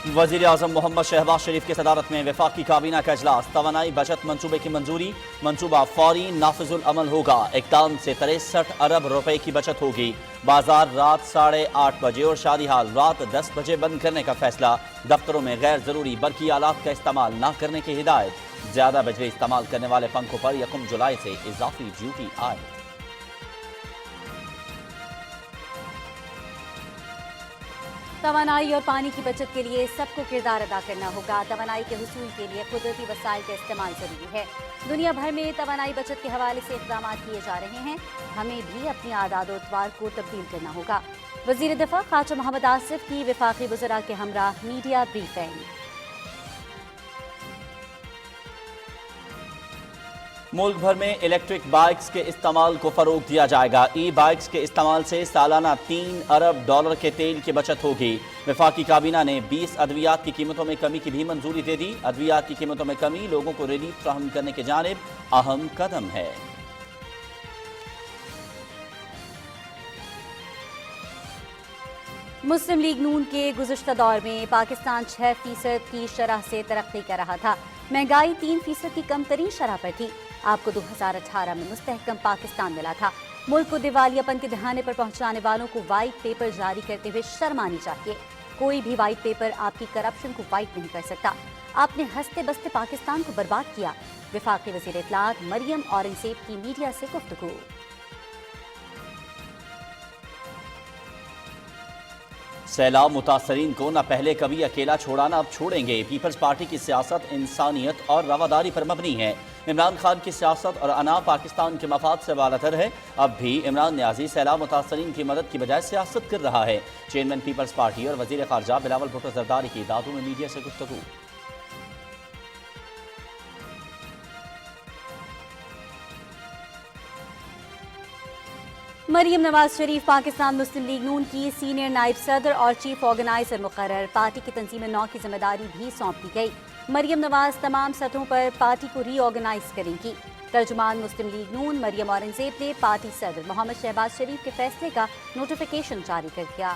वज़ीर आज़म मोहम्मद शहबाज शरीफ की सदारत में वफाकी काबीना का इजलास। तवानाई बचत मंसूबे की मंजूरी। मंसूबा फौरी नाफिजुल अमल होगा। इक़दाम से 63 अरब रुपए की बचत होगी। बाजार रात 8:30 बजे और शादी हाल रात 10 बजे बंद करने का फैसला। दफ्तरों में गैर ज़रूरी बरकी आलात का इस्तेमाल न करने की हिदायत। ज़्यादा बिजली इस्तेमाल करने वाले पंखों पर 1 जुलाई से इजाफी ड्यूटी आए। तवानाई और पानी की बचत के लिए सबको किरदार अदा करना होगा। तवानाई के हुसूल के लिए कुदरती वसाइल का इस्तेमाल जरूरी है। दुनिया भर में तवानाई बचत के हवाले से इक़दाम किए जा रहे हैं। हमें भी अपनी आदात और अतवार को तब्दील करना होगा। वज़ीर दिफा ख्वाजा मोहम्मद आसिफ की वफाकी वज़रा के हमराह मीडिया ब्रीफिंग। मुल्क भर में इलेक्ट्रिक बाइक्स के इस्तेमाल को फरोग दिया जाएगा। ई बाइक्स के इस्तेमाल से सालाना $3 अरब के तेल की बचत होगी। वफाकी काबीना ने 20 अद्वियात की कीमतों में कमी की भी मंजूरी दे दी। अद्वियात की कीमतों में कमी लोगों को रिलीफ फराहम करने की जानिब अहम कदम है। मुस्लिम लीग नून के गुज़िश्ता दौर में पाकिस्तान 6% की शरह से तरक्की कर रहा था। महंगाई 3% की कम तरीन शरह पर थी। आपको 2018 में मुस्तहकम पाकिस्तान मिला था। मुल्क को दिवालियापन के दहाने पर पहुंचाने वालों को वाइट पेपर जारी करते हुए शर्म आनी चाहिए। कोई भी वाइट पेपर आपकी करप्शन को वाइट नहीं कर सकता। आपने हंसते बसते पाकिस्तान को बर्बाद किया। वफाकी वज़ीर इत्तलात मरियम औरंगज़ेब की मीडिया से गुफ्तगू। सैलाब मुतासरीन को न पहले कभी अकेला छोड़ा न अब छोड़ेंगे। पीपल्स पार्टी की सियासत इंसानियत और रवादारी पर मबनी है। इमरान खान की सियासत और अना पाकिस्तान के मफाद से बालातर है। अब भी इमरान न्याजी सैलाब मुतासरीन की मदद की बजाय सियासत कर रहा है। चेयरमैन पीपल्स पार्टी और वज़ीर ख़ारजा बिलावल भुट्टो ज़रदारी की दादू में मीडिया से गुफ्तगू। मरियम नवाज शरीफ पाकिस्तान मुस्लिम लीग नून की सीनियर नायब सदर और चीफ ऑर्गेनाइजर मुकर्रर। पार्टी की तंजीम 9 की जिम्मेदारी भी सौंप दी गई। मरियम नवाज तमाम सतहों पर पार्टी को रीऑर्गेनाइज करेंगी। तर्जुमान मुस्लिम लीग नून मरियम औरंगज़ेब ने पार्टी सदर मोहम्मद शहबाज शरीफ के फैसले का नोटिफिकेशन जारी कर दिया।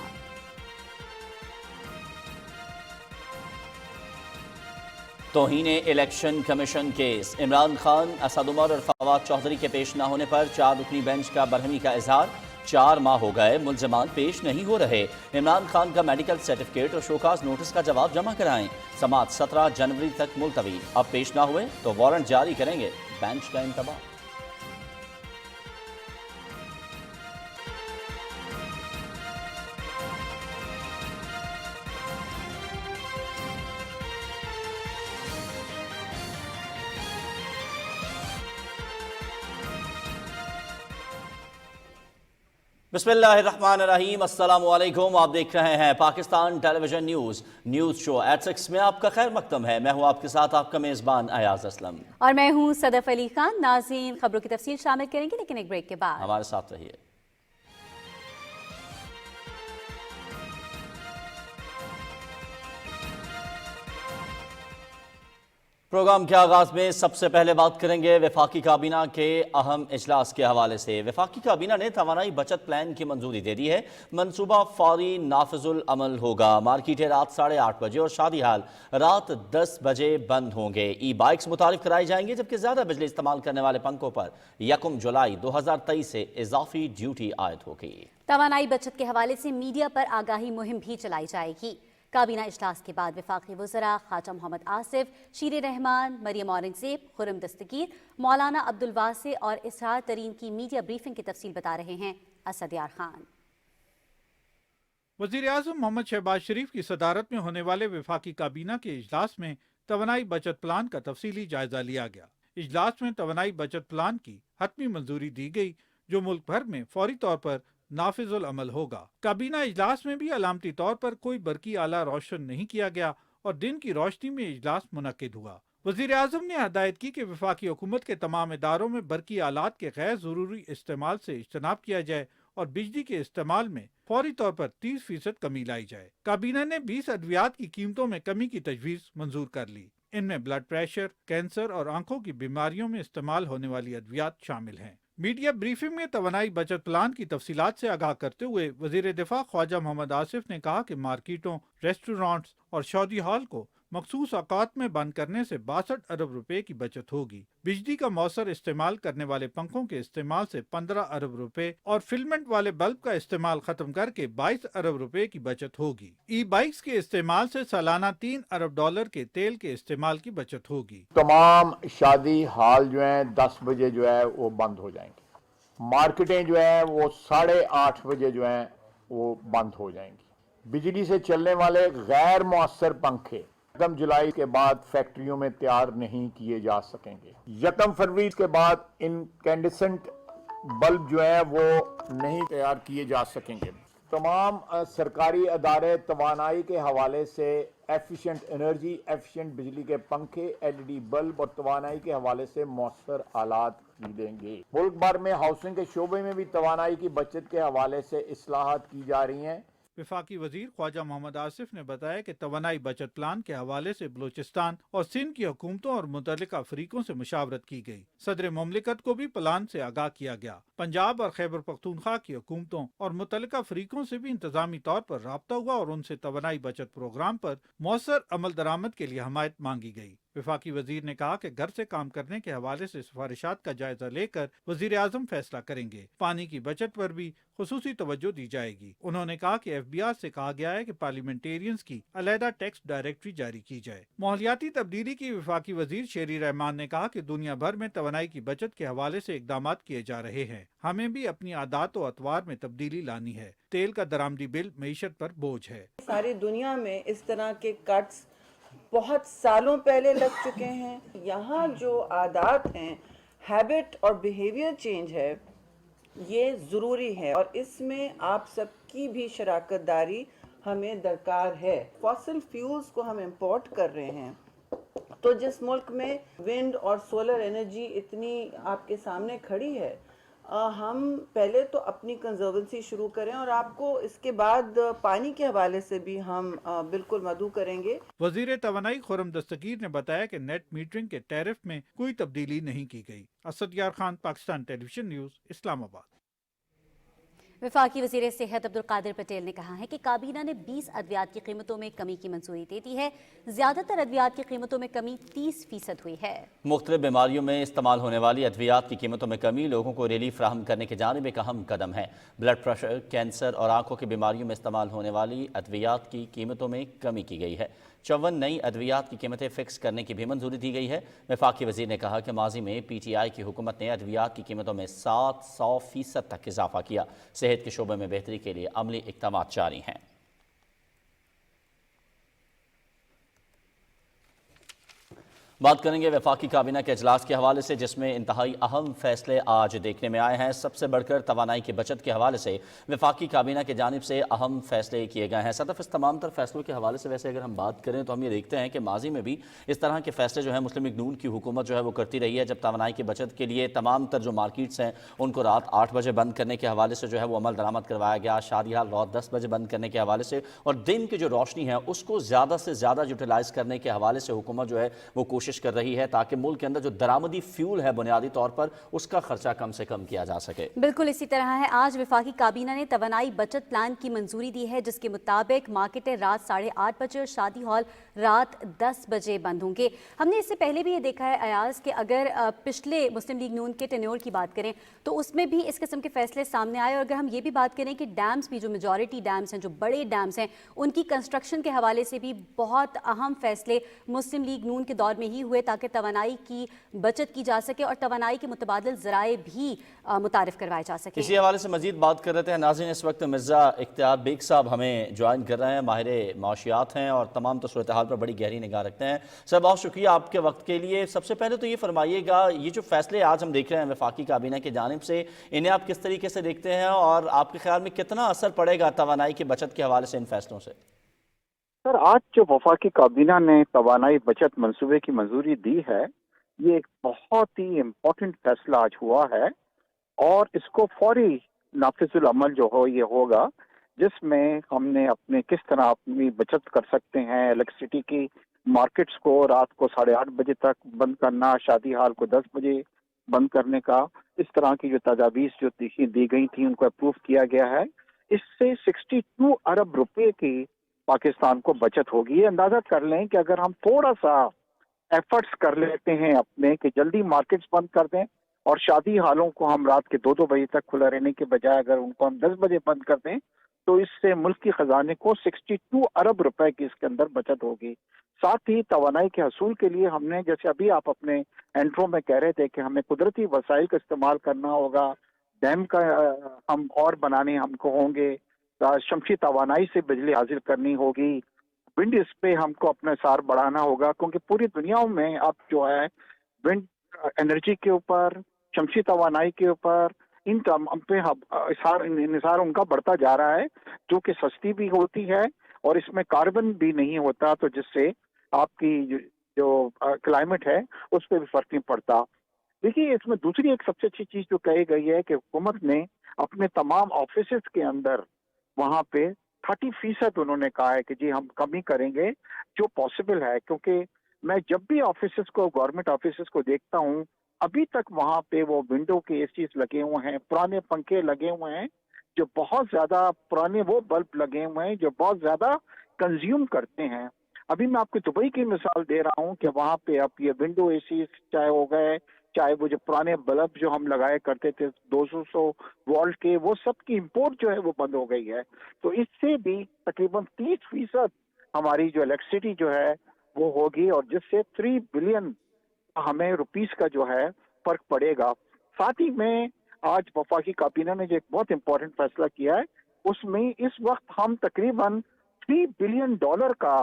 तौहीने election commission case. Imran Khan, Asad Umar और फवाद चौधरी के पेश न होने पर 4 रुकनी बेंच का बरहमी का इजहार। 4 माह हो गए मुल्ज़िमान पेश नहीं हो रहे। इमरान खान का मेडिकल सर्टिफिकेट और शोकाज नोटिस का जवाब जमा कराएं। समाअत 17 जनवरी तक मुलतवी। अब पेश ना हुए तो वारंट जारी करेंगे। बेंच का इंतबाह। बिस्मिल्लाहिर्रहमानिर्रहीम। अस्सलाम वालेकुम। आप देख रहे हैं पाकिस्तान टेलीविजन न्यूज़ शो @6 में आपका खैर मकदम है। मैं हूं आपके साथ आपका मेज़बान अयाज असलम और मैं हूं सदफ अली खान। नाज़रीन, खबरों की तफसील शामिल करेंगे लेकिन एक ब्रेक के बाद। हमारे साथ रहिए। प्रोग्राम के आगाज में सबसे पहले बात करेंगे वफाकी काबीना के अहम इजलास के हवाले से। वफाकी काबीना ने तवानाई बचत प्लान की मंजूरी दे दी है। मंसूबा फौरी नाफिजुल अमल होगा। मार्केटें रात 8:30 बजे और शादी हाल रात 10 बजे बंद होंगे। ई बाइक्स मुतारिफ कराई जाएंगी, जबकि ज्यादा बिजली इस्तेमाल करने वाले पंखों पर 1 जुलाई 2023 से इजाफी ड्यूटी आयद होगी। तवानाई बचत के हवाले से मीडिया पर आगाही मुहिम भी चलाई जाएगी। काबीना इजलास के बाद वफाकी वज़रा ख्वाजा मोहम्मद आसिफ, शीर रहमान, मरियम औरंगज़ेब, खुर्रम दस्तगीर, मौलाना अब्दुल वासे और इसरार तरीन की मीडिया ब्रीफिंग की तफसील बता रहे हैं असद यार खान। वज़ीर आज़म मोहम्मद शहबाज शरीफ की सदारत में होने वाले वफाकी काबीना के इजलास में तवानाई बचत प्लान का तफसीली जायजा लिया गया। इजलास में तवानाई बचत प्लान की हतमी मंजूरी दी गई, जो मुल्क भर में फौरी तौर पर नाफिजुल अमल होगा। काबीना इजलास में भी अलामती तौर पर कोई बरकी आला रोशन नहीं किया गया और दिन की रोशनी में इजलास मुनक्किद हुआ। वज़ीर आज़म ने हदायत की कि वफाकी हुकूमत के तमाम इदारों में बरकी आलात के गैर ज़रूरी इस्तेमाल से इज्तनाब किया जाए और बिजली के इस्तेमाल में फौरी तौर पर 30% कमी लाई जाए। काबीना ने 20 अद्वियात की कीमतों में कमी की तजवीज़ मंजूर कर ली। इनमें ब्लड प्रेशर, कैंसर और आंखों की बीमारियों में इस्तेमाल होने वाली अद्वियात शामिल हैं। मीडिया ब्रीफिंग में तवानाई बचत प्लान की तफसीलात से आगाह करते हुए वजीर दिफा ख्वाजा मोहम्मद आसिफ ने कहा कि मार्केटों, रेस्टोरेंट्स और शादी हॉल को मखसूस औकात में बंद करने से 62 अरब रुपए की बचत होगी। बिजली का मौसर इस्तेमाल करने वाले पंखों के इस्तेमाल से 15 अरब रुपए और फिल्मेंट वाले बल्ब का इस्तेमाल खत्म करके 22 अरब रुपए की बचत होगी। ई बाइक्स के इस्तेमाल से सालाना 3 अरब डॉलर के तेल के इस्तेमाल की बचत होगी। तमाम शादी हाल जो हैं 10 बजे जो है वो बंद हो जाएंगे। मार्केटें जो है वो 8:30 बजे जो है वो बंद हो जाएंगी। बिजली से चलने वाले गैर मौसर पंखे 1 जुलाई के बाद फैक्ट्रियों में तैयार नहीं किए जा सकेंगे। 1 फरवरी के बाद इनकैंडेसेंट बल्ब जो है वो नहीं तैयार किए जा सकेंगे। तमाम सरकारी अदारे तवानाई के हवाले से एफिशिएंट एनर्जी, एफिशिएंट बिजली के पंखे, एलईडी बल्ब और तवानाई के हवाले से मौसर आलात खरीदेंगे। मुल्क भर में हाउसिंग के शोबे में भी तवानाई की बचत के हवाले से इस्लाहात की जा रही हैं। वफाकी वजीर ख्वाजा मोहम्मद आसिफ ने बताया कि तवानाई बचत प्लान के हवाले से बलूचिस्तान और सिंध की हुकूमतों और मुतल्लिका फरीकों से मुशावरत की गई। सदर मुमलिकत को भी प्लान से आगाह किया गया। पंजाब और खैबर पख्तूनख्वा की हुकूमतों और मुतल्लिका फरीकों से भी इंतजामी तौर पर राब्ता हुआ और उनसे तवानाई बचत प्रोग्राम पर मौसर अमल दरामद के लिए हमायत मांगी गई। वफाकी वजीर ने कहा कि घर से काम करने के हवाले से सिफारिशात का जायजा लेकर वजीर आजम फैसला करेंगे। पानी की बचत पर भी खुसूसी तवज्जो दी जाएगी। उन्होंने कहा कि FBI से कहा गया है कि पार्लियामेंटेरियंस की अलहदा टैक्स डायरेक्टरी जारी की जाए। माहौलियाती तब्दीली की वफाकी वजीर शेरी रहमान ने कहा कि दुनिया भर में तवानाई की बचत के हवाले से इकदाम किए जा रहे हैं। हमें भी अपनी आदात और अतवार में तब्दीली लानी है। तेल का दरामदी बिल मईशत पर बोझ है। सारी दुनिया में इस तरह के कट्स बहुत सालों पहले लग चुके हैं। यहाँ जो आदात हैं, हैबिट और बिहेवियर चेंज है, ये ज़रूरी है और इसमें आप सबकी भी शराकत दारी हमें दरकार है। फॉसिल फ्यूल्स को हम इंपोर्ट कर रहे हैं, तो जिस मुल्क में विंड और सोलर एनर्जी इतनी आपके सामने खड़ी है, हम पहले तो अपनी कंजर्वेंसी शुरू करें और आपको इसके बाद पानी के हवाले से भी हम बिल्कुल मदऊ करेंगे। वजीर तवानाई खुर्रम दस्तगीर ने बताया कि नेट मीटरिंग के टैरिफ में कोई तब्दीली नहीं की गई। असद यार खान, पाकिस्तान टेलीविजन न्यूज़, इस्लामाबाद। वफाकी वज़ीर सेहत अब्दुल कादिर पटेल ने कहा है कि काबीना ने 20 अद्वियात की कीमतों में कमी की मंजूरी दे दी है। ज़्यादातर अद्वियात की कीमतों में कमी 30% हुई है। मुख्तलिफ बीमारियों में इस्तेमाल होने वाली अद्वियात की कीमतों में कमी लोगों को रिलीफ फराहम करने की जानिब एक अहम कदम है। ब्लड प्रेशर, कैंसर और आंखों की बीमारियों में इस्तेमाल होने वाली अद्वियात की कीमतों में कमी की गई है। 54 नई अद्वियात की कीमतें फिक्स करने की भी मंजूरी दी गई है। वफाकी वज़ीर ने कहा कि माजी में PTI की हुकूमत ने अद्वियात की कीमतों में 700% तक इजाफा किया। सेहत के शोबे में बेहतरी के लिए अमली इक़दाम जारी हैं। बात करेंगे वफाकी काबीना के अजलास के हवाले से, जिसमें इंतहाई अहम फैसले आज देखने में आए हैं। सबसे बढ़कर तवानाई की बचत के हवाले से वफाकी काबीना की जानिब से अहम फैसले किए गए हैं। सदफ इस तमाम तर फैसलों के हवाले से वैसे अगर हम बात करें तो हम ये देखते हैं कि माजी में भी इस तरह के फैसले जो है मुस्लिम लीग नून की हुकूमत जो है वो करती रही है। जब तवानाई की बचत के लिए तमाम तर जो मार्केट्स हैं उनको रात 8 बजे बंद करने के हवाले से जो है वो अमल दरामद करवाया गया। शादी हाल रात 10 बजे बंद करने के हवाले से और दिन की जो रोशनी है उसको ज़्यादा से ज़्यादा यूटिलाइज़ करने के हवाले से हुकूमत जो है वो कोशिश कर रही है ताकि मुल्क के अंदर जो दरामदी फ्यूल है बुनियादी तौर पर उसका खर्चा कम से कम किया जा सके। बिल्कुल इसी तरह है। आज वफाकी काबीना ने तवानाई बचत प्लान की मंजूरी दी है, जिसके मुताबिक मार्केटें रात 8:30 बजे और शादी हॉल रात 10 बजे बंद होंगे। हमने इससे पहले भी ये देखा है अयाज कि अगर पिछले मुस्लिम लीग नून के टेन्योर की बात करें तो उसमें भी इस किस्म के फैसले सामने आए। और अगर हम ये भी बात करें कि डैम्स भी, जो मेजॉरिटी डैम्स हैं, जो बड़े डैम्स हैं, उनकी कंस्ट्रक्शन के हवाले से भी बहुत अहम फैसले मुस्लिम लीग नून के दौर में ही हुए ताकि तवानाई की बचत की जा सके और तवानाई के मुतबादिल ज़राए भी मुतारिफ करवाए जा सके। इसी हवाले से मजीद बात कर रहे थे नाज़रीन। इस वक्त मिर्ज़ा इख्तियार बेग साहब हमें ज्वाइन कर रहे हैं, माहिर माशियात हैं और तमाम सूरत हाल पर बड़ी गहरी निगाह रखते हैं। सर बहुत शुक्रिया आपके वक्त के लिए। सबसे पहले तो ये फरमाइएगा, ये जो फैसले आज हम देख रहे हैं वफाकी काबीना की जानिब से, इन्हें आप किस तरीके से देखते हैं और आपके ख्याल में कितना असर पड़ेगा तवानाई की बचत के हवाले से इन फैसलों से? सर, आज जो वफाकी काबीना ने तवानाई बचत मंसूबे की मंजूरी दी है, ये एक बहुत ही इम्पोर्टेंट फैसला आज हुआ है और इसको फौरी नाफिजुल अमल जो हो ये होगा, जिसमें हमने अपने किस तरह अपनी बचत कर सकते हैं। इलेक्ट्रिसिटी की मार्केट्स को रात को 8:30 बजे तक बंद करना, शादी हाल को 10 बजे बंद करने का, इस तरह की जो तजावीज़ जो दी गई थी उनको अप्रूव किया गया है। इससे 62 अरब रुपए की पाकिस्तान को बचत होगी। ये अंदाजा कर लें कि अगर हम थोड़ा सा एफर्ट्स कर लेते हैं अपने कि जल्दी मार्केट्स बंद कर दें और शादी हालों को हम रात के 2-2 बजे तक खुला रहने के बजाय अगर उनको हम 10 बजे बंद कर दें, तो इससे मुल्क की खजाने को 62 अरब रुपए की इसके अंदर बचत होगी। साथ ही तवानाई के हसूल के लिए हमने, जैसे अभी आप अपने इंट्रो में कह रहे थे कि हमें कुदरती वसाइल का इस्तेमाल करना होगा, डैम का हम और बनाने हमको होंगे, शमसी तवानाई से बिजली हासिल करनी होगी, विंड इस पे हमको अपना सार बढ़ाना होगा, क्योंकि पूरी दुनिया में अब जो है विंड एनर्जी के ऊपर, शमसी तवानाई के ऊपर, इन पे निसार उनका बढ़ता जा रहा है, जो कि सस्ती भी होती है और इसमें कार्बन भी नहीं होता, तो जिससे आपकी जो क्लाइमेट है उस पर भी फर्क नहीं पड़ता। देखिए, इसमें दूसरी एक सबसे अच्छी चीज जो कही गई है कि हुकूमत ने अपने तमाम ऑफिसेज के अंदर वहां पे 30% उन्होंने कहा है कि जी हम कमी करेंगे जो पॉसिबल है, क्योंकि मैं जब भी ऑफिसेज को, गवर्नमेंट ऑफिसेज को देखता हूँ, अभी तक वहां पे वो विंडो के एसीज लगे हुए हैं, पुराने पंखे लगे हुए हैं, जो बहुत ज्यादा पुराने वो बल्ब लगे हुए हैं जो बहुत ज्यादा कंज्यूम करते हैं। अभी मैं आपको दुबई की मिसाल दे रहा हूँ कि वहां पे आप ये विंडो एसी चाहे हो गए, चाहे वो जो पुराने बल्ब जो हम लगाए करते थे 200 वोल्ट के, वो सब की इंपोर्ट जो है वो बंद हो गई है। तो इससे भी तकरीबन 30% हमारी जो इलेक्ट्रिसिटी जो है वो होगी, और जिससे 3 बिलियन हमें रुपीस का जो है फर्क पड़ेगा। साथ ही में आज वफाकी काबीना ने जो एक बहुत इंपॉर्टेंट फैसला किया है, उसमें इस वक्त हम तकरीबन $3 बिलियन का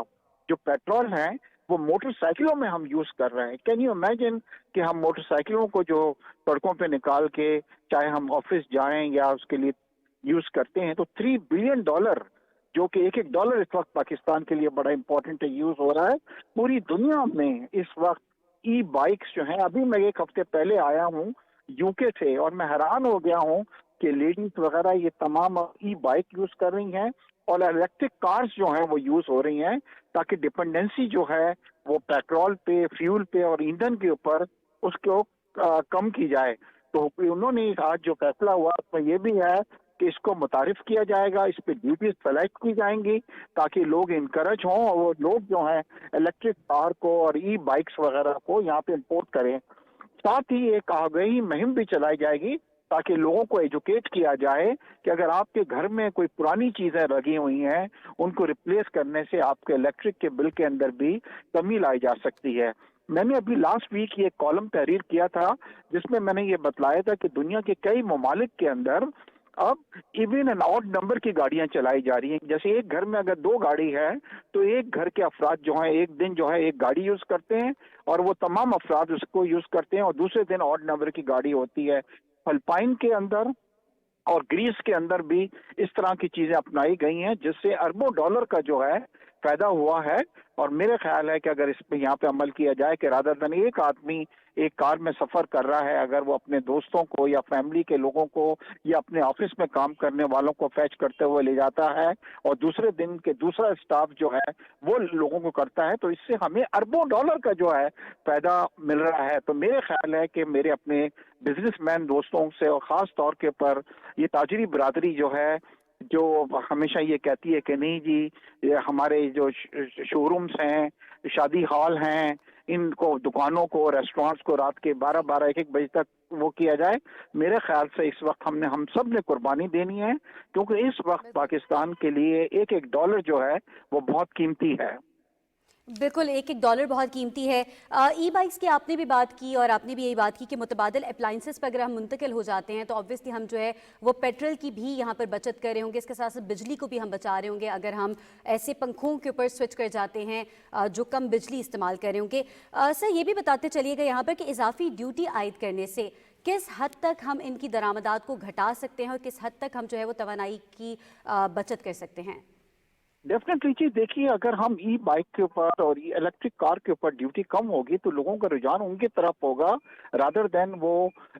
जो पेट्रोल है वो मोटरसाइकिलों में हम यूज कर रहे हैं। कैन यू इमेजिन कि हम मोटरसाइकिलों को जो सड़कों पे निकाल के चाहे हम ऑफिस जाएं या उसके लिए यूज करते हैं, तो $3 बिलियन, जो कि एक डॉलर इस वक्त पाकिस्तान के लिए बड़ा इंपॉर्टेंट यूज हो रहा है। पूरी दुनिया में इस वक्त ई बाइक्स जो हैं, अभी मैं एक हफ्ते पहले आया हूँ यूके से और मैं हैरान हो गया हूँ कि लेडीज वगैरह ये तमाम ई बाइक यूज कर रही हैं और इलेक्ट्रिक कार्स जो हैं वो यूज हो रही हैं, ताकि डिपेंडेंसी जो है वो पेट्रोल पे, फ्यूल पे और ईंधन के ऊपर उसको कम की जाए। तो उन्होंने आज जो फैसला हुआ उसमें ये भी है कि इसको मुतारिफ किया जाएगा, इस पे ड्यूटीज सेलेक्ट की जाएंगी ताकि लोग इनकरेज हों और वो लोग जो हैं इलेक्ट्रिक कार को और ई बाइक्स वगैरह को यहाँ पे इंपोर्ट करें। साथ ही एक आगाही मुहिम भी चलाई जाएगी ताकि लोगों को एजुकेट किया जाए कि अगर आपके घर में कोई पुरानी चीजें लगी हुई हैं, उनको रिप्लेस करने से आपके इलेक्ट्रिक के बिल के अंदर भी कमी लाई जा सकती है। मैंने अभी लास्ट वीक ये कॉलम तहरीर किया था जिसमें मैंने ये बतलाया था कि दुनिया के कई ममालिक के अंदर अब इवन एंड ऑड नंबर की गाड़ियां चलाई जा रही हैं। जैसे एक घर में अगर 2 गाड़ी है तो एक घर के अफराद जो हैं एक दिन जो है एक गाड़ी यूज करते हैं और वो तमाम अफराद उसको यूज करते हैं, और दूसरे दिन ऑड नंबर की गाड़ी होती है। फिलिपाइन के अंदर और ग्रीस के अंदर भी इस तरह की चीजें अपनाई गई हैं जिससे अरबों डॉलर का जो है फायदा हुआ है। और मेरे ख्याल है कि अगर इस पे यहाँ पे अमल किया जाए कि रादर देन एक आदमी एक कार में सफर कर रहा है, अगर वो अपने दोस्तों को या फैमिली के लोगों को या अपने ऑफिस में काम करने वालों को फैच करते हुए ले जाता है और दूसरे दिन के दूसरा स्टाफ जो है वो लोगों को करता है, तो इससे हमें अरबों डॉलर का जो है फायदा मिल रहा है। तो मेरे ख्याल है कि मेरे अपने बिजनेसमैन दोस्तों से और खास तौर के पर ये ताजरी बिरादरी जो है जो हमेशा ये कहती है कि नहीं जी ये हमारे जो शोरूम्स हैं, शादी हॉल हैं, इनको दुकानों को, रेस्टोरेंट्स को रात के 12-12, 1-1 बजे तक वो किया जाए, मेरे ख्याल से इस वक्त हम सब ने कुर्बानी देनी है, क्योंकि इस वक्त पाकिस्तान के लिए एक डॉलर जो है वो बहुत कीमती है। बिल्कुल, एक डॉलर बहुत कीमती है। ई बाइक्स की आपने भी बात की और आपने भी यही बात की कि मुतबादिल अप्लाइंसेस पर अगर हम मुंतकिल हो जाते हैं तो ऑब्वियसली हम जो है वो पेट्रोल की भी यहाँ पर बचत कर रहे होंगे, इसके साथ साथ बिजली को भी हम बचा रहे होंगे अगर हम ऐसे पंखों के ऊपर स्विच कर जाते हैं जो कम बिजली इस्तेमाल कर रहे होंगे। सर ये भी बताते चलिएगा यहाँ पर कि इजाफी ड्यूटी आयद करने से किस हद तक हम इनकी दरामदात को घटा सकते हैं और किस हद तक हम जो है वो तवानाई की बचत कर सकते हैं? डेफिनेटली जी, देखिए अगर हम ई बाइक के ऊपर और इलेक्ट्रिक कार के ऊपर ड्यूटी कम होगी तो लोगों का रुझान उनकी तरफ होगा रादर देन वो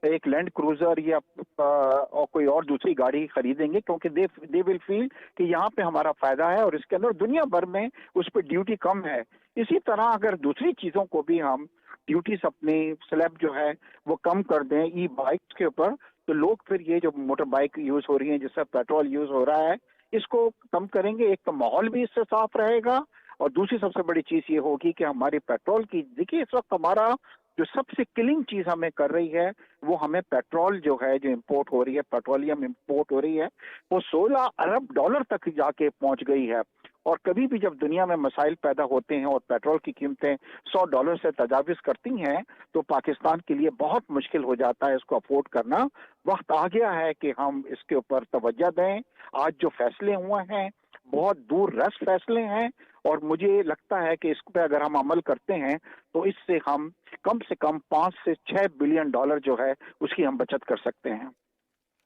एक लैंड क्रूजर या और कोई और दूसरी गाड़ी खरीदेंगे, क्योंकि दे विल फील कि यहाँ पे हमारा फायदा है और इसके अंदर दुनिया भर में उस पर ड्यूटी कम है। इसी तरह अगर दूसरी चीजों को भी हम ड्यूटीज अपने स्लैब जो है वो कम कर दें ई बाइक्स के ऊपर, तो लोग फिर ये जो मोटर बाइक यूज हो रही है जिससे पेट्रोल यूज हो रहा है इसको कम करेंगे। एक तो माहौल भी इससे साफ रहेगा, और दूसरी सबसे बड़ी चीज ये होगी कि हमारी पेट्रोल की, देखिए इस वक्त हमारा जो सबसे किलिंग चीज हमें कर रही है वो हमें पेट्रोल जो है, जो इंपोर्ट हो रही है, पेट्रोलियम इंपोर्ट हो रही है, वो 16 अरब डॉलर तक जाके पहुंच गई है। और कभी भी जब दुनिया में मसाइल पैदा होते हैं और पेट्रोल की कीमतें $100 से तजाविज करती हैं तो पाकिस्तान के लिए बहुत मुश्किल हो जाता है इसको अफोर्ड करना। वक्त आ गया है कि हम इसके ऊपर तवज्जो दें। आज जो फैसले हुए हैं बहुत दूर रस फैसले हैं, और मुझे लगता है कि इस पर अगर हम अमल करते हैं तो इससे हम कम से कम 5 से 6 बिलियन डॉलर जो है उसकी हम बचत कर सकते हैं।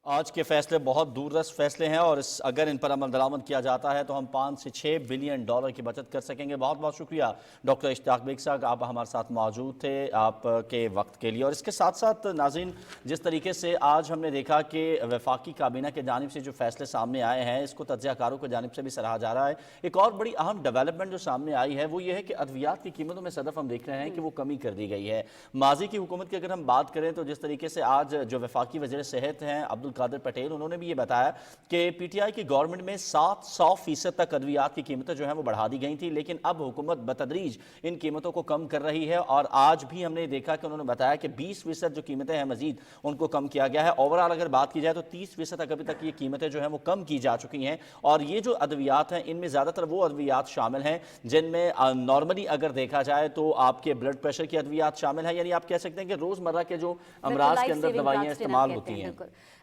आज के फैसले बहुत दूरदर्श फैसले हैं और अगर इन पर अमल दरामद किया जाता है तो हम 5 से 6 बिलियन डॉलर की बचत कर सकेंगे। बहुत बहुत शुक्रिया डॉक्टर इश्तियाक बेग साहब, आप हमारे साथ मौजूद थे, आपके वक्त के लिए। और इसके साथ साथ नाज़रीन, जिस तरीके से आज हमने देखा कि वफाकी काबीना के जानिब से जो फैसले सामने आए हैं इसको तज्ज़ियाकारों की जानिब से भी सराहा जा रहा है। एक और बड़ी अहम डेवलपमेंट जो सामने आई है वो ये है कि अद्वियात की कीमतों में सदफ हम देख रहे हैं कि वो कमी कर दी गई है। माजी की हुकूमत की अगर हम बात करें तो जिस तरीके से आज जो वफाकी वज़ीर सेहत हैं अब्दुल कादिर पटेल, उन्होंने भी ये बताया कि पीटीआई की गवर्नमेंट में 700% तक अद्वियात की कीमतें जो हैं वो बढ़ा दी गई थी, लेकिन अब हुकूमत बतदरीज इन कीमतों को कम कर रही है। और आज भी हमने देखा कि उन्होंने बताया कि 20% जो कीमतें हैं मजीद उनको कम किया गया है। ओवरऑल अगर बात की जाए तो 30% तक अभी तक ये कीमतें जो हैं वो कम की जा चुकी हैं। और ये जो अद्वियात हैं इनमें ज़्यादातर वो अद्वियात शामिल हैं जिनमें नॉर्मली अगर देखा जाए तो आपके ब्लड प्रेशर की अद्वियात शामिल है, यानी आप कह सकते हैं कि रोज़मर्रा के जो अमराज के अंदर दवाइयाँ इस्तेमाल होती हैं।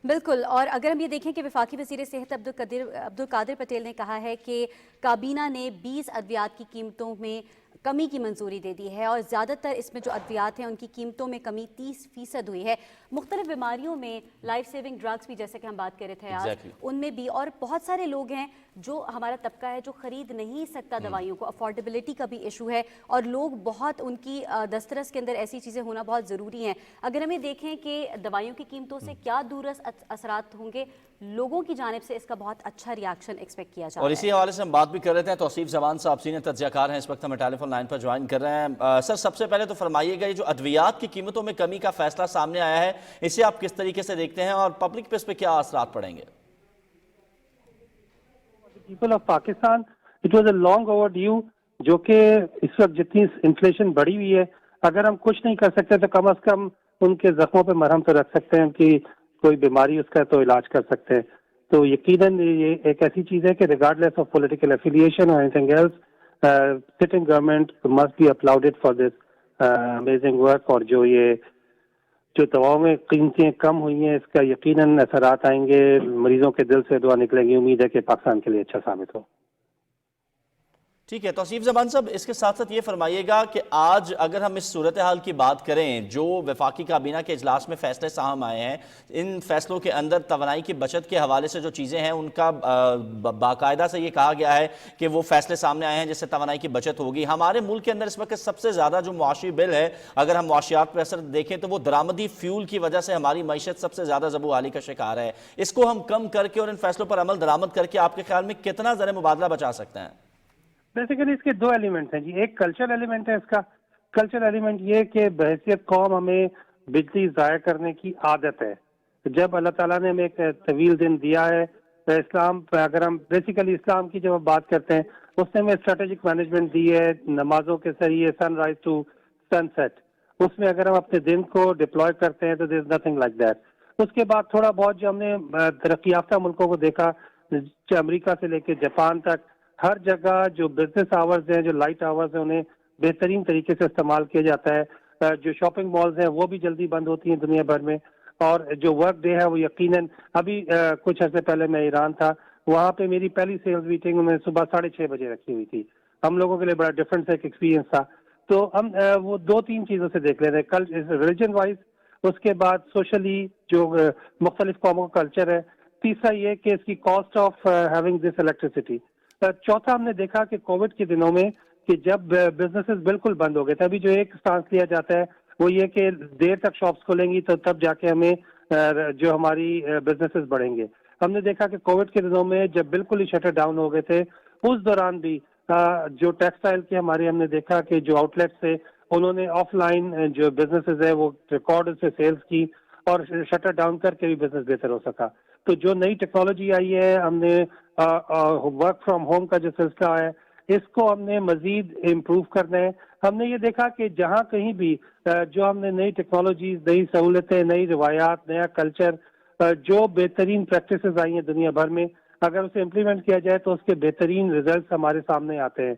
बिल्कुल। और अगर हम ये देखें कि वफाकी वज़ीर सेहत अब्दुल कादिर पटेल ने कहा है कि काबीना ने 20 अद्वियात की कीमतों में कमी की मंजूरी दे दी है और ज़्यादातर इसमें जो अद्वियात हैं उनकी कीमतों में कमी 30% हुई है। मुख्तलिफ बीमारियों में लाइफ सेविंग ड्रग्स भी, जैसे कि हम बात कर रहे थे आज, उनमें भी। और बहुत सारे लोग हैं जो हमारा तबका है जो ख़रीद नहीं सकता दवाइयों को, अफोर्डेबिलिटी का भी इशू है और लोग बहुत, उनकी दस्तरस के अंदर ऐसी चीज़ें होना बहुत ज़रूरी हैं। अगर हमें देखें कि दवाइयों की कीमतों से क्या दूरस असरात होंगे, लोगों की जानिब से इसका बहुत अच्छा रिएक्शन एक्सपेक्ट किया जा रहा है। और इसी हवाले से हम बात भी कर रहे थे। तौसीफ जमान साहब सीनियर तज्ज़ियाकार हैं, इस वक्त हमें टेलीफोन लाइन पर ज्वाइन कर रहे हैं। सर, सबसे पहले तो फरमाइएगा, ये जो अद्वियात की कीमतों में कमी का फैसला सामने आया है इसे आप किस तरीके से देखते हैं और पब्लिक पे इस पर क्या असरात पड़ेंगे? People of Pakistan, it was a long overdue, जो कि इस वक्त जितनी इन्फ्लेशन बढ़ी हुई है, अगर हम कुछ नहीं कर सकते तो कम से कम उनके जख्मों पे मरहम तो रख सकते हैं कि कोई बीमारी उसका तो इलाज कर सकते हैं। तो यकीनन ये एक ऐसी चीज है कि रिगार्डलेस ऑफ पॉलिटिकल एफिलिएशन और anything else, sitting government must be applauded for this amazing work. और जो दवाओं में कीमतें कम हुई हैं इसका यकीनन असरात आएंगे, मरीजों के दिल से दुआ निकलेंगी। उम्मीद है कि पाकिस्तान के लिए अच्छा साबित हो। ठीक है तौसीफ जमान साहब, इसके साथ साथ ये फरमाइएगा कि आज अगर हम इस सूरत हाल की बात करें, जो वफाकी काबीना के इजलास में फैसले सामने आए हैं, इन फैसलों के अंदर तवानाई की बचत के हवाले से जो चीज़ें हैं उनका बाकायदा से ये कहा गया है कि वो फैसले सामने आए हैं जिससे तवानाई की बचत होगी। हमारे मुल्क के अंदर इस वक्त सबसे ज़्यादा जो मुआशी बिल है, अगर हम मुआशियात पर असर देखें तो वो दरामदी फ्यूल की वजह से हमारी मईशत सबसे ज़्यादा ज़बूहाली का शिकार है। इसको हम कम करके और इन फैसलों पर अमल दरामद करके आपके ख्याल में कितना ज़र मुबादला बचा सकते हैं? बेसिकली इसके दो एलिमेंट्स हैं जी। एक कल्चरल एलिमेंट है इसका। कल्चरल एलिमेंट ये कि बहैसियत कौम हमें बिजली ज़ाया करने की आदत है। जब अल्लाह ताला ने हमें एक तवील दिन दिया है, तो इस्लाम, अगर हम बेसिकली इस्लाम की जब बात करते हैं, उसने हमें स्ट्रेटेजिक मैनेजमेंट दी है, नमाजों के जरिए सनराइज टू सनसेट, उसमें अगर हम अपने दिन को डिप्लॉय करते हैं तो there is nothing like that. उसके बाद थोड़ा बहुत जो हमने तरक्की याफ्ता मुल्कों को देखा, अमेरिका से लेकर जापान तक, हर जगह जो बिजनेस आवर्स हैं, जो लाइट आवर्स हैं, उन्हें बेहतरीन तरीके से इस्तेमाल किया जाता है। जो शॉपिंग मॉल्स हैं वो भी जल्दी बंद होती हैं दुनिया भर में। और जो वर्क डे है वो यकीनन, अभी कुछ अर्से पहले मैं ईरान था, वहाँ पे मेरी पहली सेल्स मीटिंग में सुबह 6:30 बजे रखी हुई थी। हम लोगों के लिए बड़ा डिफरेंट एक एक्सपीरियंस था। तो हम वो 2-3 चीज़ों से देख लेते हैं, कल रिलीजन वाइज, उसके बाद सोशली जो मुख्तलिफ कौमों का कल्चर है, तीसरा ये कि इसकी cost of having this electricity. चौथा हमने देखा कि कोविड के दिनों में कि जब बिजनेसेस बिल्कुल बंद हो गए थे, अभी जो एक स्टांस लिया जाता है वो ये कि देर तक शॉप्स खोलेंगी तो तब जाके हमें जो हमारी बिजनेसेस बढ़ेंगे। हमने देखा कि कोविड के दिनों में जब बिल्कुल ही शटर डाउन हो गए थे, उस दौरान भी जो टेक्सटाइल के हमारे, हमने देखा कि जो आउटलेट्स थे انہوں نے آف لائن جو بزنسز ہے وہ ریکارڈ سے سیلز کی اور شٹر ڈاؤن کر کے بھی بزنس بہتر ہو سکا. تو جو نئی ٹیکنالوجی آئی ہے, ہم نے ورک فرام ہوم کا جو سلسلہ ہے اس کو ہم نے مزید امپروو کرنا ہے. ہم نے یہ دیکھا کہ جہاں کہیں بھی جو ہم نے نئی ٹیکنالوجیز, نئی سہولتیں, نئی روایات, نیا کلچر, جو بہترین پریکٹسز آئی ہیں دنیا بھر میں, اگر اسے امپلیمنٹ کیا جائے تو اس کے بہترین ریزلٹس ہمارے سامنے آتے ہیں.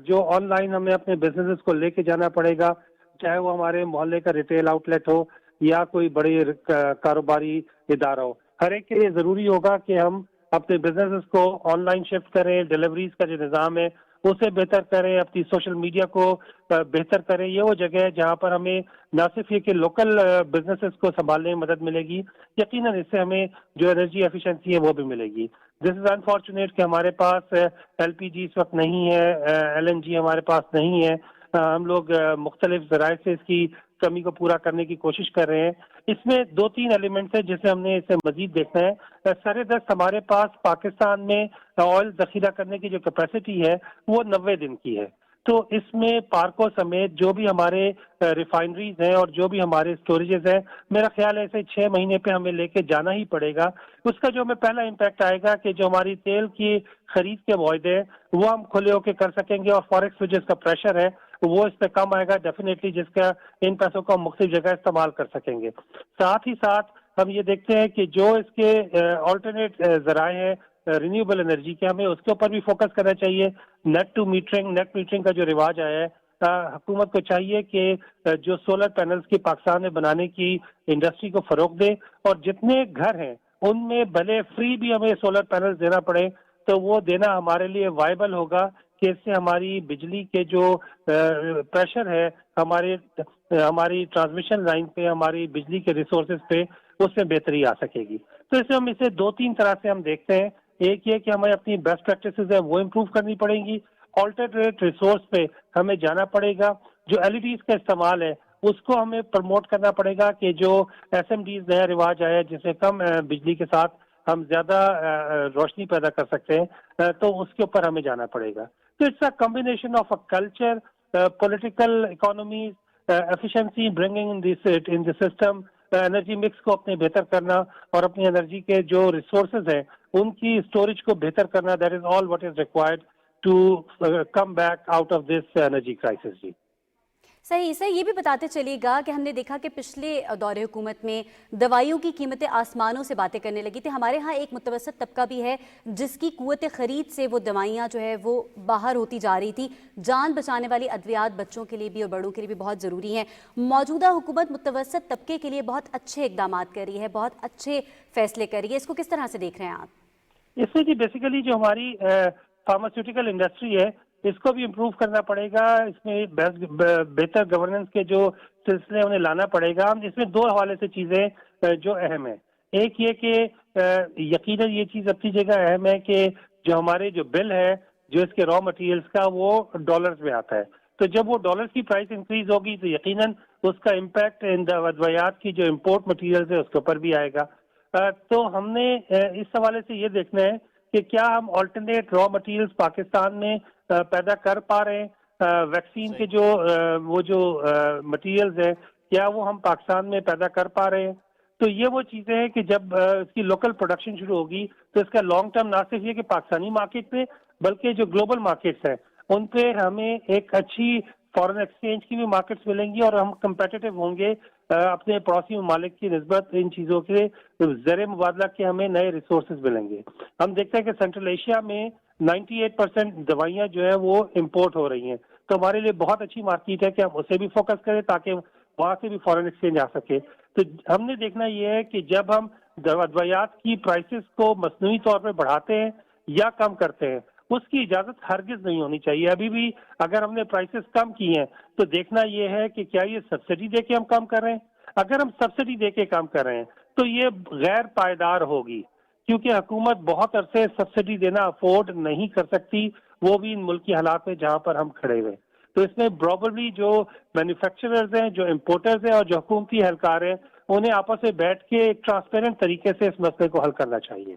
جو آن لائن ہمیں اپنے بزنسز کو لے کے جانا پڑے گا, چاہے وہ ہمارے محلے کا ریٹیل آؤٹ لیٹ ہو یا کوئی بڑے کاروباری ادارہ ہو, ہر ایک کے لیے ضروری ہوگا کہ ہم اپنے بزنسز کو آن لائن شفٹ کریں, ڈیلیوریز کا جو نظام ہے اسے بہتر کریں, اپنی سوشل میڈیا کو بہتر کریں. یہ وہ جگہ ہے جہاں پر ہمیں نہ صرف یہ کہ لوکل بزنسز کو سنبھالنے میں مدد ملے گی, یقیناً اس سے ہمیں جو انرجی ایفیشنسی ہے وہ بھی ملے گی. دس از انفارچونیٹ کہ ہمارے پاس ایل پی جی اس وقت نہیں ہے, ایل این جی ہمارے پاس نہیں ہے. ہم لوگ مختلف ذرائع سے اس کی کمی کو پورا کرنے کی کوشش کر رہے ہیں. اس میں 2-3 ایلیمنٹس ہیں جسے ہم نے اسے مزید دیکھنا ہے. سر دست ہمارے پاس پاکستان میں آئل ذخیرہ کرنے کی جو کیپیسٹی ہے وہ 90 دن کی ہے. تو اس میں پارکوں سمیت جو بھی ہمارے ریفائنریز ہیں اور جو بھی ہمارے اسٹوریجز ہیں, میرا خیال ہے اسے 6 مہینے پہ ہمیں لے کے جانا ہی پڑے گا. اس کا جو ہمیں پہلا امپیکٹ آئے گا کہ جو ہماری تیل کی خرید کے معاہدے ہیں وہ ہم کھلے ہو کے کر سکیں گے, اور فوریکس جو اس کا پریشر ہے وہ اس پہ کم آئے گا ڈیفینیٹلی, جس کا ان پیسوں کو ہم مختلف جگہ استعمال کر سکیں گے. ساتھ ہی ساتھ ہم یہ دیکھتے ہیں کہ جو اس کے آلٹرنیٹ ذرائع ہیں رینیوبل انرجی کے, ہمیں اس کے اوپر بھی فوکس کرنا چاہیے. نیٹ میٹرنگ کا جو رواج آیا ہے, حکومت کو چاہیے کہ جو سولر پینلز کی پاکستان میں بنانے کی انڈسٹری کو فروغ دے, اور جتنے گھر ہیں ان میں بھلے فری بھی ہمیں سولر پینلز دینا پڑے تو وہ دینا ہمارے لیے وائبل ہوگا, کہ اس سے ہماری بجلی کے جو پریشر ہے ہماری ٹرانسمیشن لائن پہ, ہماری بجلی کے ریسورسز پہ, اس میں بہتری آ سکے گی. تو اسے ہم اسے 2-3 طرح سے ہم دیکھتے ہیں. ایک یہ کہ ہمیں اپنی بیسٹ پریکٹسز ہیں وہ امپروو کرنی پڑیں گی, آلٹرنیٹ ریسورس پہ ہمیں جانا پڑے گا, جو ایل ای ڈیز کا استعمال ہے اس کو ہمیں پروموٹ کرنا پڑے گا, کہ جو ایس ایم ڈیز نیا رواج آیا ہے جس سے کم بجلی کے ساتھ ہم زیادہ روشنی پیدا کر سکتے ہیں, تو اس کے اوپر ہمیں جانا پڑے گا. تو it's a combination of a culture, political economies, efficiency bringing in the system, energy mix کو اپنے بہتر کرنا, اور اپنی انرجی کے جو ریسورسز ہیں ان کی اسٹوریج کو بہتر کرنا. That is all what is required to come back out of this energy crisis. جی صحیح سے یہ بھی بتاتے چلیے گا کہ ہم نے دیکھا کہ پچھلے دور حکومت میں دوائیوں کی قیمتیں آسمانوں سے باتیں کرنے لگی تھی. ہمارے ہاں ایک متوسط طبقہ بھی ہے جس کی قوت خرید سے وہ دوائیاں جو ہے وہ باہر ہوتی جا رہی تھی. جان بچانے والی ادویات بچوں کے لیے بھی اور بڑوں کے لیے بھی بہت ضروری ہیں. موجودہ حکومت متوسط طبقے کے لیے بہت اچھے اقدامات کر رہی ہے, بہت اچھے فیصلے کر رہی ہے. اس کو کس طرح سے دیکھ رہے ہیں آپ؟ اس میں جی بیسیکلی جو ہماری فارماسیوٹیکل انڈسٹری ہے اس کو بھی امپروو کرنا پڑے گا. اس میں بہتر گورننس کے جو سلسلے انہیں لانا پڑے گا. اس میں 2 حوالے سے چیزیں جو اہم ہیں. ایک یہ کہ یقیناً یہ چیز اپنی جگہ اہم ہے کہ جو ہمارے جو بل ہے جو اس کے را مٹیریلز کا وہ ڈالرز میں آتا ہے. تو جب وہ ڈالرز کی پرائس انکریز ہوگی تو یقیناً اس کا امپیکٹ ادویات کی جو امپورٹ مٹیریلز ہے اس کے اوپر بھی آئے گا. تو ہم نے اس حوالے سے یہ دیکھنا ہے کہ کیا ہم آلٹرنیٹ را مٹیریلز پاکستان میں پیدا کر پا رہے ہیں. ویکسین کے جو مٹیریلز ہیں کیا وہ ہم پاکستان میں پیدا کر پا رہے ہیں. تو یہ وہ چیزیں ہیں کہ جب اس کی لوکل پروڈکشن شروع ہوگی تو اس کا لانگ ٹرم نہ صرف یہ کہ پاکستانی مارکیٹ پہ بلکہ جو گلوبل مارکیٹس ہیں ان پہ ہمیں ایک اچھی فارن ایکسچینج کی بھی مارکیٹس ملیں گی, اور ہم کمپیٹیٹو ہوں گے اپنے پڑوسی ممالک کی نسبت. ان چیزوں کے زر مبادلہ کے ہمیں نئے ریسورسز ملیں گے. ہم دیکھتے ہیں کہ سینٹرل ایشیا میں 98% دوائیاں جو ہے وہ امپورٹ ہو رہی ہیں. تو ہمارے لیے بہت اچھی مارکیٹ ہے کہ ہم اسے بھی فوکس کریں تاکہ وہاں سے بھی فارن ایکسچینج آ سکے. تو ہم نے دیکھنا یہ ہے کہ جب ہم ادویات کی پرائسز کو مصنوعی طور پہ بڑھاتے ہیں یا کم کرتے ہیں اس کی اجازت ہرگز نہیں ہونی چاہیے. ابھی بھی اگر ہم نے پرائسز کم کی ہیں تو دیکھنا یہ ہے کہ کیا یہ سبسڈی دے کے ہم کم کر رہے ہیں. اگر ہم سبسڈی دے کے کام کر رہے ہیں تو یہ غیر پائیدار ہوگی, کیونکہ حکومت بہت عرصے سبسڈی دینا افورڈ نہیں کر سکتی, وہ بھی ان ملکی حالات میں جہاں پر ہم کھڑے ہوئے. تو اس میں پروبیبلی جو مینوفیکچررز ہیں, جو امپورٹرز ہیں اور جو حکومتی اہلکار ہیں انہیں آپس میں بیٹھ کے ایک ٹرانسپیرنٹ طریقے سے اس مسئلے کو حل کرنا چاہیے.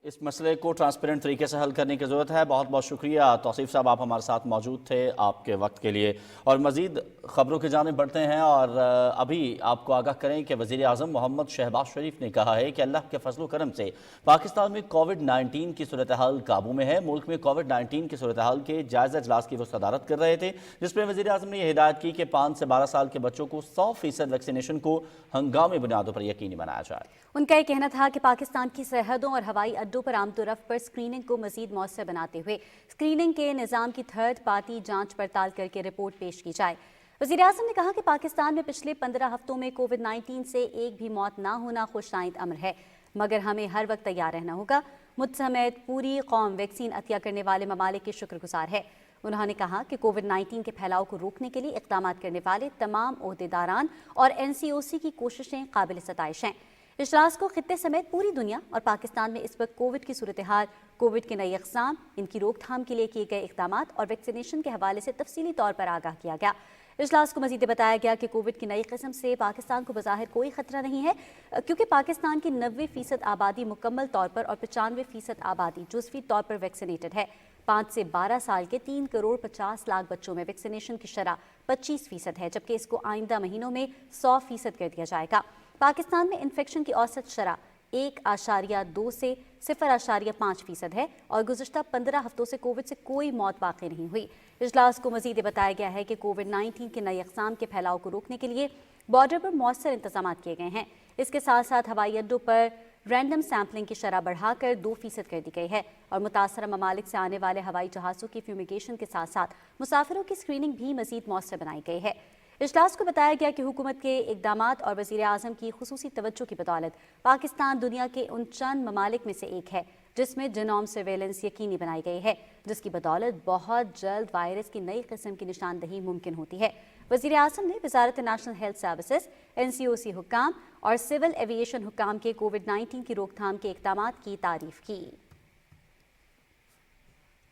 इस मसले को ट्रांसपेरेंट तरीके से हल करने की ज़रूरत है। बहुत बहुत शुक्रिया तौसीफ साहब, आप हमारे साथ मौजूद थे, आपके वक्त के लिए। और मज़ीद ख़बरों की जानिब बढ़ते हैं और अभी आपको आगाह करें कि वज़ीर आज़म मोहम्मद शहबाज शरीफ ने कहा है कि अल्लाह के फजल करम से पाकिस्तान में कोविड-19 की सूरत हाल काबू में है। मुल्क में कोविड-19 की सूरत हाल के जायज़ा इजलास की वो सदारत कर रहे थे, जिसमें वज़ीर आज़म ने यह हिदायत की कि 5 से 12 साल के बच्चों को 100% वैक्सीनेशन को हंगामी बुनियादों पर यकीनी बनाया जाए। उनका ये कहना था कि पाकिस्तान की सरहदों और हवाई अड्डों पर आमतौरफ पर स्क्रीनिंग को मजीद मौसर बनाते हुए स्क्रीनिंग के निज़ाम की थर्ड पार्टी जांच पड़ताल करके रिपोर्ट पेश की जाए। वज़ीर आज़म ने कहा कि पाकिस्तान में पिछले 15 हफ्तों में कोविड-19 से एक भी मौत ना होना खुशआइंद अमर है, मगर हमें हर वक्त तैयार रहना होगा। मुझ समेत पूरी कौम वैक्सीन अतिया करने वाले ममालिक के शुक्रगुजार है। उन्होंने कहा कि कोविड-19 के फैलाव को रोकने के लिए इक़दाम करने वाले तमाम ओहदेदारान और NCOC की कोशिशें काबिल सताइश हैं। इजलास को खित्ते समेत पूरी दुनिया और पाकिस्तान में इस वक्त कोविड की सूरत हाल, कोविड के नए अक़साम, इनकी रोकथाम के लिए किए गए इक़दाम और वैक्सीनेशन के हवाले से तफसीली तौर पर आगाह किया गया। इजलास को मजीद बताया गया कि कोविड की नई किस्म से पाकिस्तान को बज़ाहिर कोई खतरा नहीं है, क्योंकि पाकिस्तान की 90% आबादी मुकम्मल तौर पर और 95% आबादी जुज़वी तौर पर वैक्सीनेटेड है। 5 से 12 साल के 3 करोड़ 50 लाख बच्चों में वैक्सीनेशन की शरह 25% है, जबकि इसको आइंदा महीनों में 100% कर दिया जाएगा। पाकिस्तान में इन्फेक्शन की औसत शरह 1.2 से 0.5% है और गुज़श्ता 15 हफ्तों से कोविड से कोई मौत वाक़ई नहीं हुई। इजलास को मज़ीद बताया गया है कि कोविड-19 के नए अक़साम के फैलाव को रोकने के लिए बॉर्डर पर मौसर इंतजाम किए गए हैं। इसके साथ साथ हवाई अड्डों पर रैंडम सैम्पलिंग की शरह बढ़ाकर 2% कर दी गई है और मुतासरा ममालिक से आने वाले हवाई जहाज़ों की फ्यूमिगेशन के साथ साथ मुसाफिरों की स्क्रीनिंग भी मज़ीद मौसर बनाई गई है। इजलास को बताया गया कि हुकूमत के इक़दामात और वज़ीर आज़म की खुसूसी तवज्जो की बदौलत पाकिस्तान दुनिया के उन चंद ममालिक में से एक है जिसमें जीनोम सर्वेलेंस यकीनी बनाई गई है, जिसकी बदौलत बहुत जल्द वायरस की नई किस्म की निशानदही मुमकिन होती है। वज़ीर आज़म ने वज़ारत नेशनल हेल्थ सर्विसेज, NCOC हुक्काम और सिविल एविएशन हुक्काम के कोविड-19 की रोकथाम के इक़दामात की तारीफ की।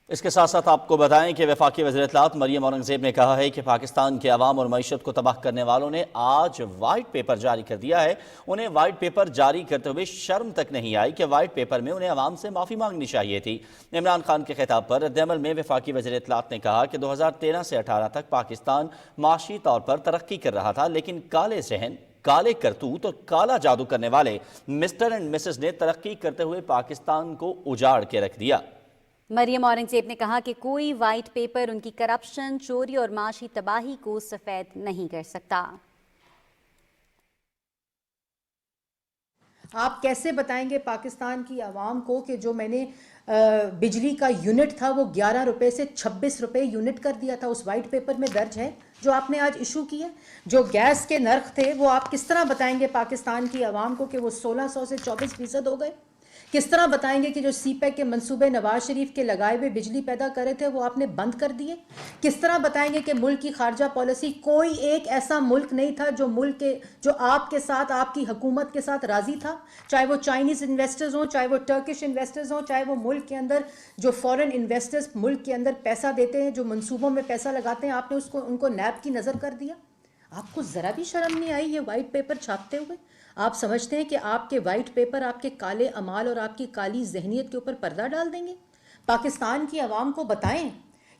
इसके साथ साथ आपको बताएं कि वफाकी वज़ीर इत्तलात मरियम औरंगज़ेब ने कहा है कि पाकिस्तान के अवाम और मईशत को तबाह करने वालों ने आज वाइट पेपर जारी कर दिया है। उन्हें वाइट पेपर जारी करते हुए शर्म तक नहीं आई कि वाइट पेपर में उन्हें अवाम से माफ़ी मांगनी चाहिए थी। इमरान खान के खिताब पर रद्द-ए-अमल में वफाकी वज़ीर इत्तलात ने कहा कि 2013 से 18 तक पाकिस्तान माशी तौर पर तरक्की कर रहा था, लेकिन काले जहन, काले करतूत और काला जादू करने वाले मिस्टर एंड मिसेस ने तरक्की करते हुए पाकिस्तान को उजाड़ के रख दिया। मरियम औरंगज़ेब ने कहा कि कोई वाइट पेपर उनकी करप्शन, चोरी और माशी तबाही को सफ़ेद नहीं कर सकता। आप कैसे बताएंगे पाकिस्तान की आवाम को कि जो मैंने बिजली का यूनिट था वो 11 रुपए से 26 रुपए यूनिट कर दिया था, उस वाइट पेपर में दर्ज है जो आपने आज इशू किया। जो गैस के नर्ख थे वो आप किस तरह बताएंगे पाकिस्तान की आवाम को कि वो 1600 से 24% हो गए? किस तरह बताएंगे कि जो CPEC के मंसूबे नवाज शरीफ के लगाए हुए बिजली पैदा करे थे वो आपने बंद कर दिए? किस तरह बताएंगे कि मुल्क की खारजा पॉलिसी, कोई एक ऐसा मुल्क नहीं था जो आपके साथ, आपकी हुकूमत के साथ राजी था, चाहे वो चाइनीज इन्वेस्टर्स हों, चाहे वो टर्किश इन्वेस्टर्स हों, चाहे वो मुल्क के अंदर जो फॉरेन इन्वेस्टर्स मुल्क के अंदर पैसा देते हैं, जो मंसूबों में पैसा लगाते हैं, आपने उनको नैब की नज़र कर दिया। आपको ज़रा भी शर्म नहीं आई ये वाइट पेपर छापते हुए? आप समझते हैं कि आपके वाइट पेपर आपके काले अमाल और आपकी काली जहनीत के ऊपर पर्दा डाल देंगे? पाकिस्तान की आवाम को बताएं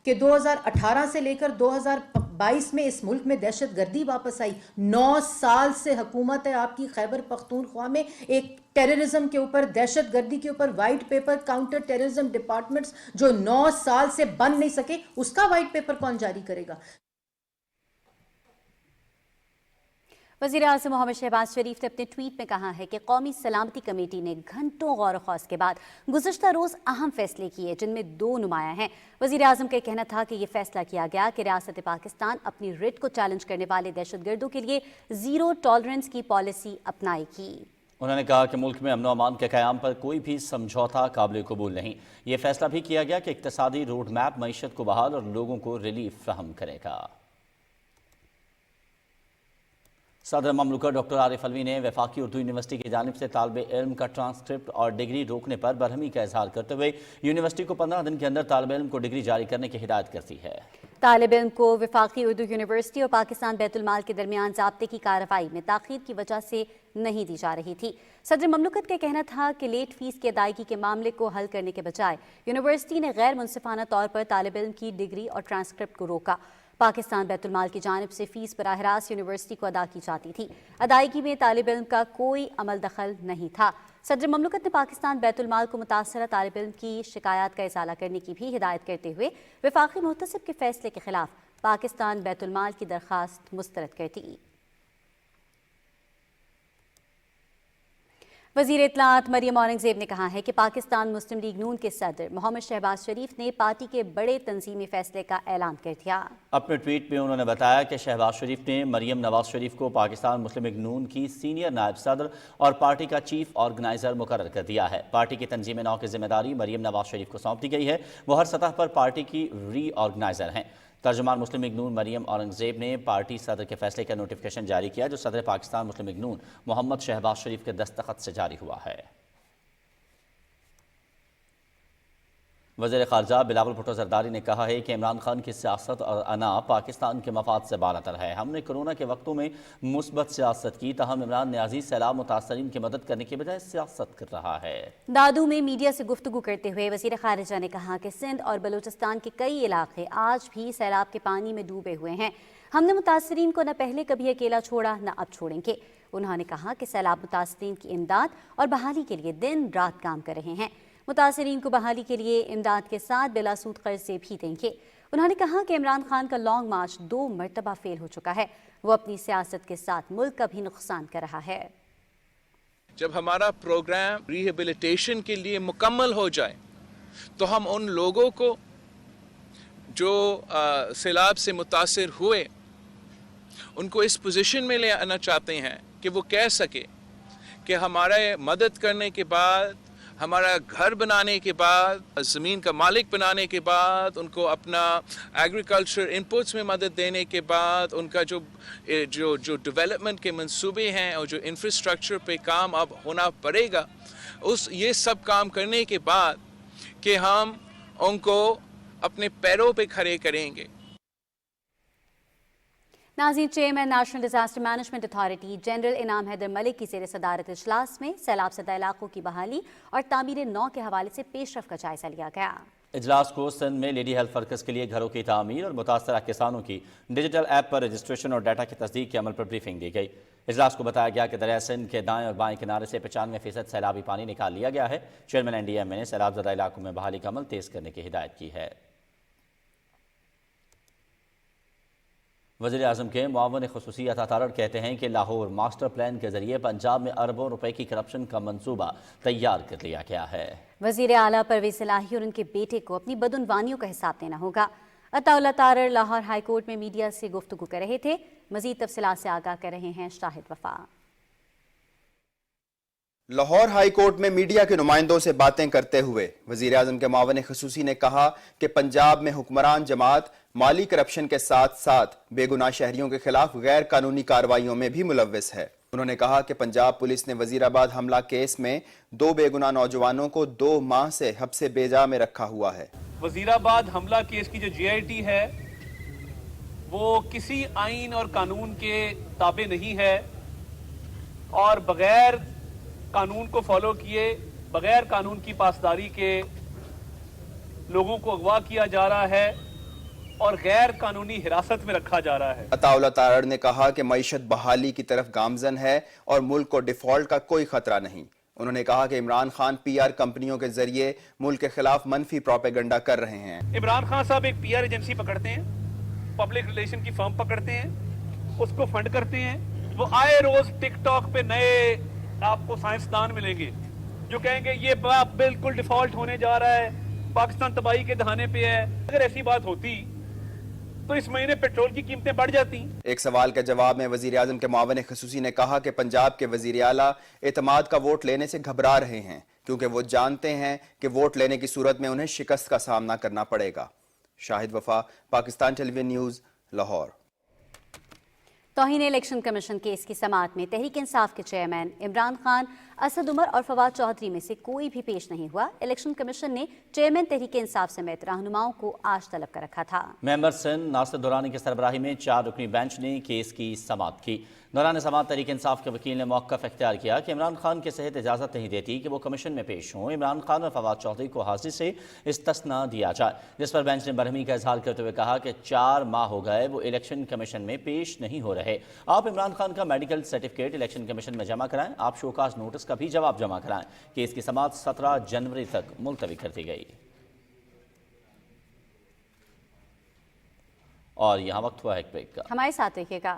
कि 2018 से लेकर 2022 में इस मुल्क में दहशत गर्दी वापस आई। 9 साल से हुकूमत है आपकी खैबर पख्तूनख्वा में एक टेररिज्म के ऊपर, दहशत गर्दी के ऊपर white paper, counter terrorism departments जो 9 साल से बन नहीं सके, उसका वाइट पेपर कौन जारी करेगा? वज़ीर आज़म मोहम्मद शहबाज शरीफ ने अपने ट्वीट में कहा है कि कौमी सलामती कमेटी ने घंटों गौर ख़ौस के बाद गुज़श्ता रोज़ अहम फैसले किए, जिनमें 2 नुमाया हैं। वज़ीर आज़म का कहना था कि यह फैसला किया गया कि रियासत पाकिस्तान अपनी रिट को चैलेंज करने वाले दहशतगर्दों के लिए ज़ीरो टॉलरेंस की पॉलिसी अपनाएगी। उन्होंने कहा कि मुल्क में अमन व अमान के क़याम पर कोई भी समझौता काबिल कबूल नहीं। ये फैसला भी किया गया कि इक़्तिसादी रोड मैप मईशत को बहाल और लोगों को रिलीफ फराहम करेगा। सदर ममलूका डॉक्टर आरिफ अलवी ने वफाकी उर्दू यूनिवर्सिटी की जानिब से तालिब इल्म का ट्रांसक्रिप्ट और डिग्री रोकने पर बरहमी का इजहार करते हुए यूनिवर्सिटी को 15 दिन के अंदर तालिब इल्म को डिग्री जारी करने की हिदायत करती है। طالب علم کو وفاقی اردو یونیورسٹی اور پاکستان بیت المال کے درمیان ضابطے کی کارروائی میں تاخیر کی وجہ سے نہیں دی جا رہی تھی۔ صدر مملکت کا کہنا تھا کہ لیٹ فیس کی ادائیگی کے معاملے کو حل کرنے کے بجائے یونیورسٹی نے غیر منصفانہ طور پر طالب علم کی ڈگری اور ٹرانسکرپٹ کو روکا۔ پاکستان بیت المال کی جانب سے فیس براہ راست یونیورسٹی کو ادا کی جاتی تھی۔ ادائیگی میں طالب علم کا کوئی عمل دخل نہیں تھا۔ صدر مملکت نے پاکستان بیت المال کو متاثرہ طالب علم کی شکایات کا ازالہ کرنے کی بھی ہدایت کرتے ہوئے وفاقی محتسب کے فیصلے کے خلاف پاکستان بیت المال کی درخواست مسترد کر دی۔ وزیر اطلاعات مریم اورنگزیب نے کہا ہے کہ پاکستان مسلم لیگ نون کے صدر محمد شہباز شریف نے پارٹی کے بڑے تنظیمی فیصلے کا اعلان کر دیا۔ اپنے ٹویٹ میں انہوں نے بتایا کہ شہباز شریف نے مریم نواز شریف کو پاکستان مسلم لیگ نون کی سینئر نائب صدر اور پارٹی کا چیف آرگنائزر مقرر کر دیا ہے۔ پارٹی کی تنظیم نو کی ذمہ داری مریم نواز شریف کو سونپ دی گئی ہے۔ وہ ہر سطح پر پارٹی کی ری آرگنائزر ہیں۔ ترجمان مسلم لیگ نون مریم اورنگزیب نے پارٹی صدر کے فیصلے کا نوٹیفیکیشن جاری کیا جو صدر پاکستان مسلم لیگ نون محمد شہباز شریف کے دستخط سے جاری ہوا ہے۔ وزیر خارجہ بلاول بھٹو زرداری نے کہا ہے کہ عمران خان کی سیاست اور انا پاکستان کے مفاد سے بالاتر ہے۔ ہم نے کورونا کے وقتوں میں مثبت سیاست کی، تاہم عمران نیازی سیلاب متاثرین کی مدد کرنے کے بجائے سیاست کر رہا ہے۔ دادو میں میڈیا سے گفتگو کرتے ہوئے وزیر خارجہ نے کہا کہ سندھ اور بلوچستان کے کئی علاقے آج بھی سیلاب کے پانی میں ڈوبے ہوئے ہیں۔ ہم نے متاثرین کو نہ پہلے کبھی اکیلا چھوڑا نہ اب چھوڑیں گے۔ انہوں نے کہا کہ سیلاب متاثرین کی امداد اور بحالی کے لیے دن رات کام کر رہے ہیں۔ متاثرین کو بحالی کے لیے امداد کے ساتھ بلا سود قرض سے بھی دیں گے۔ انہوں نے کہا کہ عمران خان کا لانگ مارچ 2 مرتبہ فیل ہو چکا ہے۔ وہ اپنی سیاست کے ساتھ ملک کا بھی نقصان کر رہا ہے۔ جب ہمارا پروگرام ریہیبلیٹیشن کے لیے مکمل ہو جائے تو ہم ان لوگوں کو جو سیلاب سے متاثر ہوئے ان کو اس پوزیشن میں لے آنا چاہتے ہیں کہ وہ کہہ سکے کہ ہمارے مدد کرنے کے بعد، ہمارا گھر بنانے کے بعد، زمین کا مالک بنانے کے بعد، ان کو اپنا ایگریکلچر انپوٹس میں مدد دینے کے بعد، ان کا جو ڈیولپمنٹ کے منصوبے ہیں اور جو انفراسٹرکچر پہ کام اب ہونا پڑے گا، یہ سب کام کرنے کے بعد کہ ہم ان کو اپنے پیروں پہ کھڑے کریں گے۔ ناظرین، chairman national disaster management authority general انعام حیدر ملک کی زیر صدارت اجلاس میں سیلاب زدہ علاقوں کی بحالی اور تعمیر نو کے حوالے سے پیش رفت کا جائزہ لیا گیا۔ اجلاس کو سندھ میں لیڈی ہیلتھ ورکرز کے لیے گھروں کی تعمیر اور متاثرہ کسانوں کی ڈیجیٹل ایپ پر رجسٹریشن اور ڈیٹا کی تصدیق کے عمل پر بریفنگ دی گئی۔ اجلاس کو بتایا گیا کہ دریائے سندھ کے دائیں اور بائیں کنارے سے 95% سیلابی پانی نکال لیا گیا ہے۔ چیئرمین NDMA نے سیلاب زدہ علاقوں میں بحالی کا عمل تیز کرنے کی ہدایت کی ہے۔ وزیر اعظم کے معاون خصوصی عطا تارڑ کہتے ہیں کہ لاہور ماسٹر پلان کے ذریعے پنجاب میں اربوں روپے کی کرپشن کا منصوبہ تیار کر لیا گیا ہے۔ وزیر اعلیٰ پرویز الہی اور ان کے بیٹے کو اپنی بدعنوانیوں کا حساب دینا ہوگا۔ عطا اللہ تارڑ لاہور ہائی کورٹ میں میڈیا سے گفتگو کر رہے تھے۔ مزید تفصیلات سے آگاہ کر رہے ہیں شاہد وفا۔ لاہور ہائی کورٹ میں میڈیا کے نمائندوں سے باتیں کرتے ہوئے وزیر اعظم کے معاون خصوصی نے کہا کہ پنجاب میں حکمران جماعت مالی کرپشن کے ساتھ ساتھ بے گناہ شہریوں کے خلاف غیر قانونی کارروائیوں میں بھی ملوث ہے۔ انہوں نے کہا کہ پنجاب پولیس نے وزیر آباد حملہ کیس میں 2 بے گناہ نوجوانوں کو 2 ماہ سے حبس بے میں رکھا ہوا ہے۔ وزیر آباد حملہ کیس کی جو GIT ہے وہ کسی آئین اور قانون کے تابع نہیں ہے اور بغیر قانون کو فالو کیے، بغیر قانون کی پاسداری کے لوگوں کو اغوا کیا جا رہا ہے اور غیر قانونی حراست میں رکھا جا رہا ہے۔ عطا اللہ تارڑ نے کہا کہ معیشت بحالی کی طرف گامزن ہے اور ملک کو ڈیفالٹ کا کوئی خطرہ نہیں۔ انہوں نے کہا کہ عمران خان PR کمپنیوں کے ذریعے ملک کے خلاف منفی پروپیگنڈا کر رہے ہیں۔ عمران خان صاحب ایک PR ایجنسی پکڑتے ہیں، پبلک ریلیشن کی فرم پکڑتے ہیں، اس کو فنڈ کرتے ہیں۔ وہ آئے روز ٹک ٹاک پہ نئے آپ کو سائنسدان ملیں گے جو کہیں گے یہ بالکل ڈیفالٹ ہونے جا رہا ہے، پاکستان تباہی کے دہانے پہ ہے۔ اگر ایسی بات ہوتی تو اس مہینے پیٹرول کی قیمتیں بڑھ جاتی۔ ایک سوال کے جواب میں وزیر اعظم کے معاون خصوصی نے کہا کہ پنجاب کے وزیر اعلیٰ اعتماد کا ووٹ لینے سے گھبرا رہے ہیں کیونکہ وہ جانتے ہیں کہ ووٹ لینے کی صورت میں انہیں شکست کا سامنا کرنا پڑے گا۔ شاہد وفا، پاکستان ٹیلی ویژن نیوز، لاہور۔ توہین الیکشن کمیشن کیس کی سماعت میں تحریک انصاف کے چیئرمین عمران خان اسد عمر اور فواد چودھری میں سے کوئی بھی پیش نہیں ہوا۔ الیکشن کمیشن نے چیئرمین تحریک انصاف سمیت رہنماؤں کو آج طلب کر رکھا تھا۔ ممبر سندھ ناصر دورانی کی سربراہی میں 4 رکنی بینچ نے کیس کی سماعت کی۔ دوران سماعت تحریک انصاف کے وکیل نے موقف اختیار کیا کہ عمران خان کی صحت اجازت نہیں دیتی کہ وہ کمیشن میں پیش ہوں۔ عمران خان اور فواد چودھری کو حاضری سے استثناء دیا جائے، جس پر بینچ نے برہمی کا اظہار کرتے ہوئے کہا کہ 4 ماہ ہو گئے وہ الیکشن کمیشن میں پیش نہیں ہو رہے۔ آپ عمران خان کا میڈیکل سرٹیفکیٹ الیکشن کمیشن میں جمع کرائیں، آپ شوکاز نوٹس کا بھی جواب جمع کرائیں۔ کیس کی سماعت 17 جنوری تک ملتوی کر دی گئی۔ اور یہاں وقت ہوا ایک بریک کا۔ ہمارے ساتھ رہیے گا۔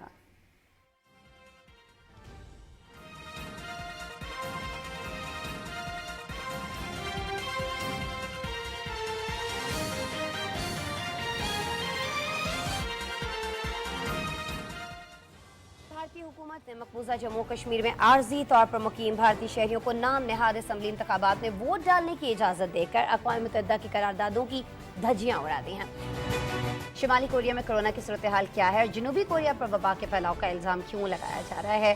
بھارتی حکومت نے مقبوضہ جموں کشمیر میں عارضی طور پر مقیم بھارتی شہریوں کو نام نہاد اسمبلی انتخابات میں ووٹ ڈالنے کی اجازت دے کر اقوام متحدہ کی قراردادوں کی دھجیاں اڑا دی ہیں۔ شمالی کوریا میں کرونا کی صورتحال کیا ہے اور جنوبی کوریا پر وبا کے پھیلاؤ کا الزام کیوں لگایا جا رہا ہے؟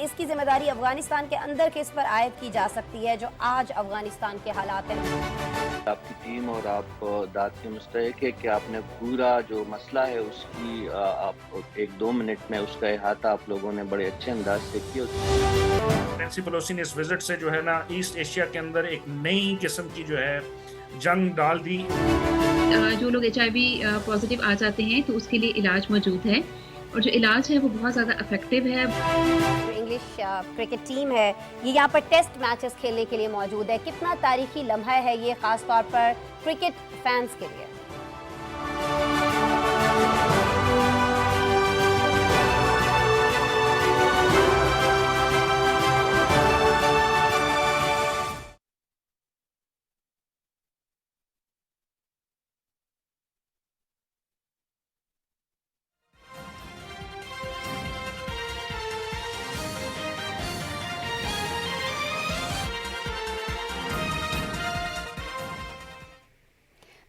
اس کی ذمہ داری افغانستان کے اندر کس پر عائد کی جا سکتی ہے جو آج افغانستان کے حالات ہیں؟ آپ کی ٹیم اور آپ ذات کے مستحق ہے کہ آپ نے پورا جو مسئلہ ہے اس کی آپ 1-2 منٹ میں اس کا احاطہ آپ لوگوں نے بڑے اچھے انداز سے کیا۔ نینسی پیلوسی نے اس وزٹ سے جو ہے نا ایسٹ ایشیا کے اندر ایک نئی قسم کی جو ہے جنگ ڈال دی۔ جو لوگ HIV پازیٹیو آ جاتے ہیں تو اس کے لیے علاج موجود ہے اور جو علاج ہے وہ بہت زیادہ افیکٹو ہے۔ انگلش کرکٹ ٹیم ہے یہ یہاں پر ٹیسٹ میچز کھیلنے کے لیے موجود ہے۔ کتنا تاریخی لمحہ ہے یہ خاص طور پر کرکٹ فینس کے لیے؟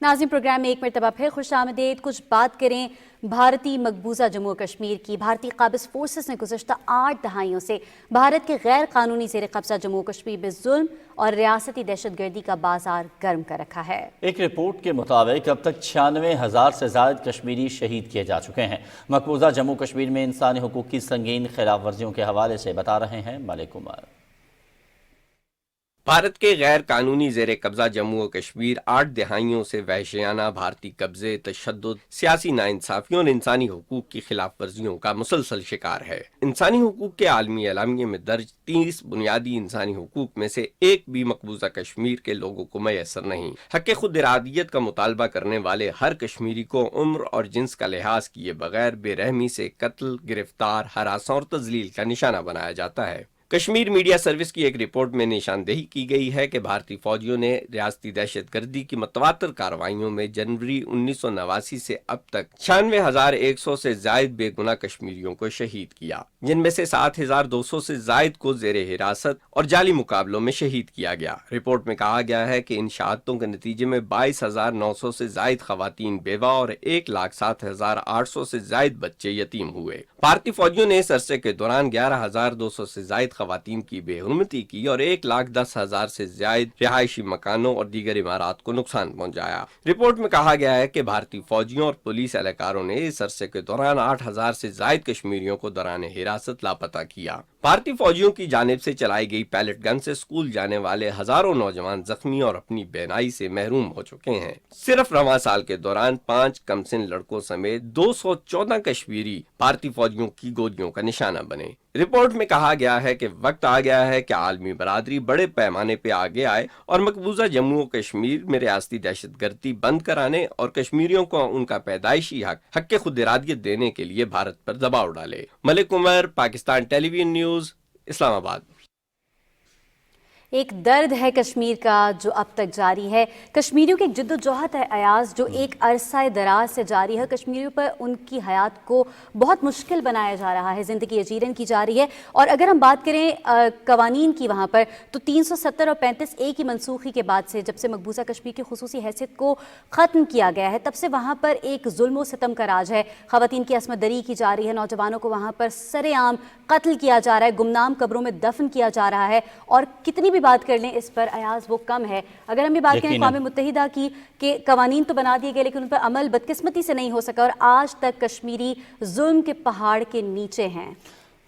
ناظرین، پروگرام میں ایک مرتبہ پھر خوش آمدید۔ کچھ بات کریں بھارتی مقبوضہ جموں و کشمیر کی۔ بھارتی قابض فورسز نے گزشتہ 8 دہائیوں سے بھارت کے غیر قانونی زیر قبضہ جموں و کشمیر میں ظلم اور ریاستی دہشت گردی کا بازار گرم کر رکھا ہے۔ ایک رپورٹ کے مطابق اب تک 96,000 سے زائد کشمیری شہید کیے جا چکے ہیں۔ مقبوضہ جموں کشمیر میں انسانی حقوق کی سنگین خلاف ورزیوں کے حوالے سے بتا رہے ہیں ملک عمر۔ بھارت کے غیر قانونی زیر قبضہ جموں و کشمیر 8 دہائیوں سے وحشیانہ بھارتی قبضے، تشدد، سیاسی ناانصافیوں اور انسانی حقوق کی خلاف ورزیوں کا مسلسل شکار ہے۔ انسانی حقوق کے عالمی اعلامیے میں درج 30 بنیادی انسانی حقوق میں سے ایک بھی مقبوضہ کشمیر کے لوگوں کو میسر نہیں۔ حق خود ارادیت کا مطالبہ کرنے والے ہر کشمیری کو عمر اور جنس کا لحاظ کیے بغیر بے رحمی سے قتل، گرفتار، ہراساں اور تذلیل کا نشانہ بنایا جاتا ہے۔ کشمیر میڈیا سروس کی ایک رپورٹ میں نشاندہی کی گئی ہے کہ بھارتی فوجیوں نے ریاستی دہشت گردی کی متواتر کارروائیوں میں جنوری 1989 سے اب تک 96,100 سے زائد بے گناہ کشمیریوں کو شہید کیا، جن میں سے 7,200 سے زائد کو زیر حراست اور جعلی مقابلوں میں شہید کیا گیا۔ رپورٹ میں کہا گیا ہے کہ ان شہادتوں کے نتیجے میں 22,900 سے زائد خواتین بیوہ اور 1,07,800 سے زائد بچے یتیم ہوئے۔ بھارتی فوجیوں نے اس عرصے کے دوران 11,200 سے زائد خواتین کی بے حرمتی کی اور 1,10,000 سے زائد رہائشی مکانوں اور دیگر عمارات کو نقصان پہنچایا۔ رپورٹ میں کہا گیا ہے کہ بھارتی فوجیوں اور پولیس اہلکاروں نے اس عرصے کے دوران 8,000 سے زائد کشمیریوں کو دوران حراست لاپتہ کیا۔ بھارتی فوجیوں کی جانب سے چلائی گئی پیلٹ گن سے اسکول جانے والے ہزاروں نوجوان زخمی اور اپنی بینائی سے محروم ہو چکے ہیں۔ صرف رواں سال کے دوران 5 کمسن لڑکوں سمیت 214 کشمیری بھارتی فوجیوں کی گولیوں کا نشانہ بنے۔ رپورٹ میں کہا گیا ہے کہ وقت آ گیا ہے کہ عالمی برادری بڑے پیمانے پہ آگے آئے اور مقبوضہ جموں و کشمیر میں ریاستی دہشت گردی بند کرانے اور کشمیریوں کو ان کا پیدائشی حق خود ارادیت دینے کے لیے بھارت پر دباؤ ڈالے۔ ملک عمر، پاکستان ٹیلی ویژن نیوز، اسلام آباد۔ ایک درد ہے کشمیر کا جو اب تک جاری ہے. کشمیریوں کی ایک جدوجہد ہے ایاز جو ایک عرصہ دراز سے جاری ہے. کشمیریوں پر ان کی حیات کو بہت مشکل بنایا جا رہا ہے, زندگی اجیرن کی جا رہی ہے. اور اگر ہم بات کریں قوانین کی وہاں پر تو 370 اور 35A کی منسوخی کے بعد سے, جب سے مقبوضہ کشمیر کی خصوصی حیثیت کو ختم کیا گیا ہے, تب سے وہاں پر ایک ظلم و ستم کا راج ہے. خواتین کی عصمت دری کی جا رہی ہے, نوجوانوں کو وہاں پر سرے عام قتل کیا جا رہا ہے, گمنام قبروں میں دفن کیا جا رہا ہے. اور کتنی بھی بات کر لیں اس پر ایاز وہ کم ہے. اگر ہم یہ بات کریں اقوام متحدہ کی کہ قوانین تو بنا دیے گئے لیکن ان پر عمل بدقسمتی سے نہیں ہو سکا, اور آج تک کشمیری ظلم کے پہاڑ کے نیچے ہیں.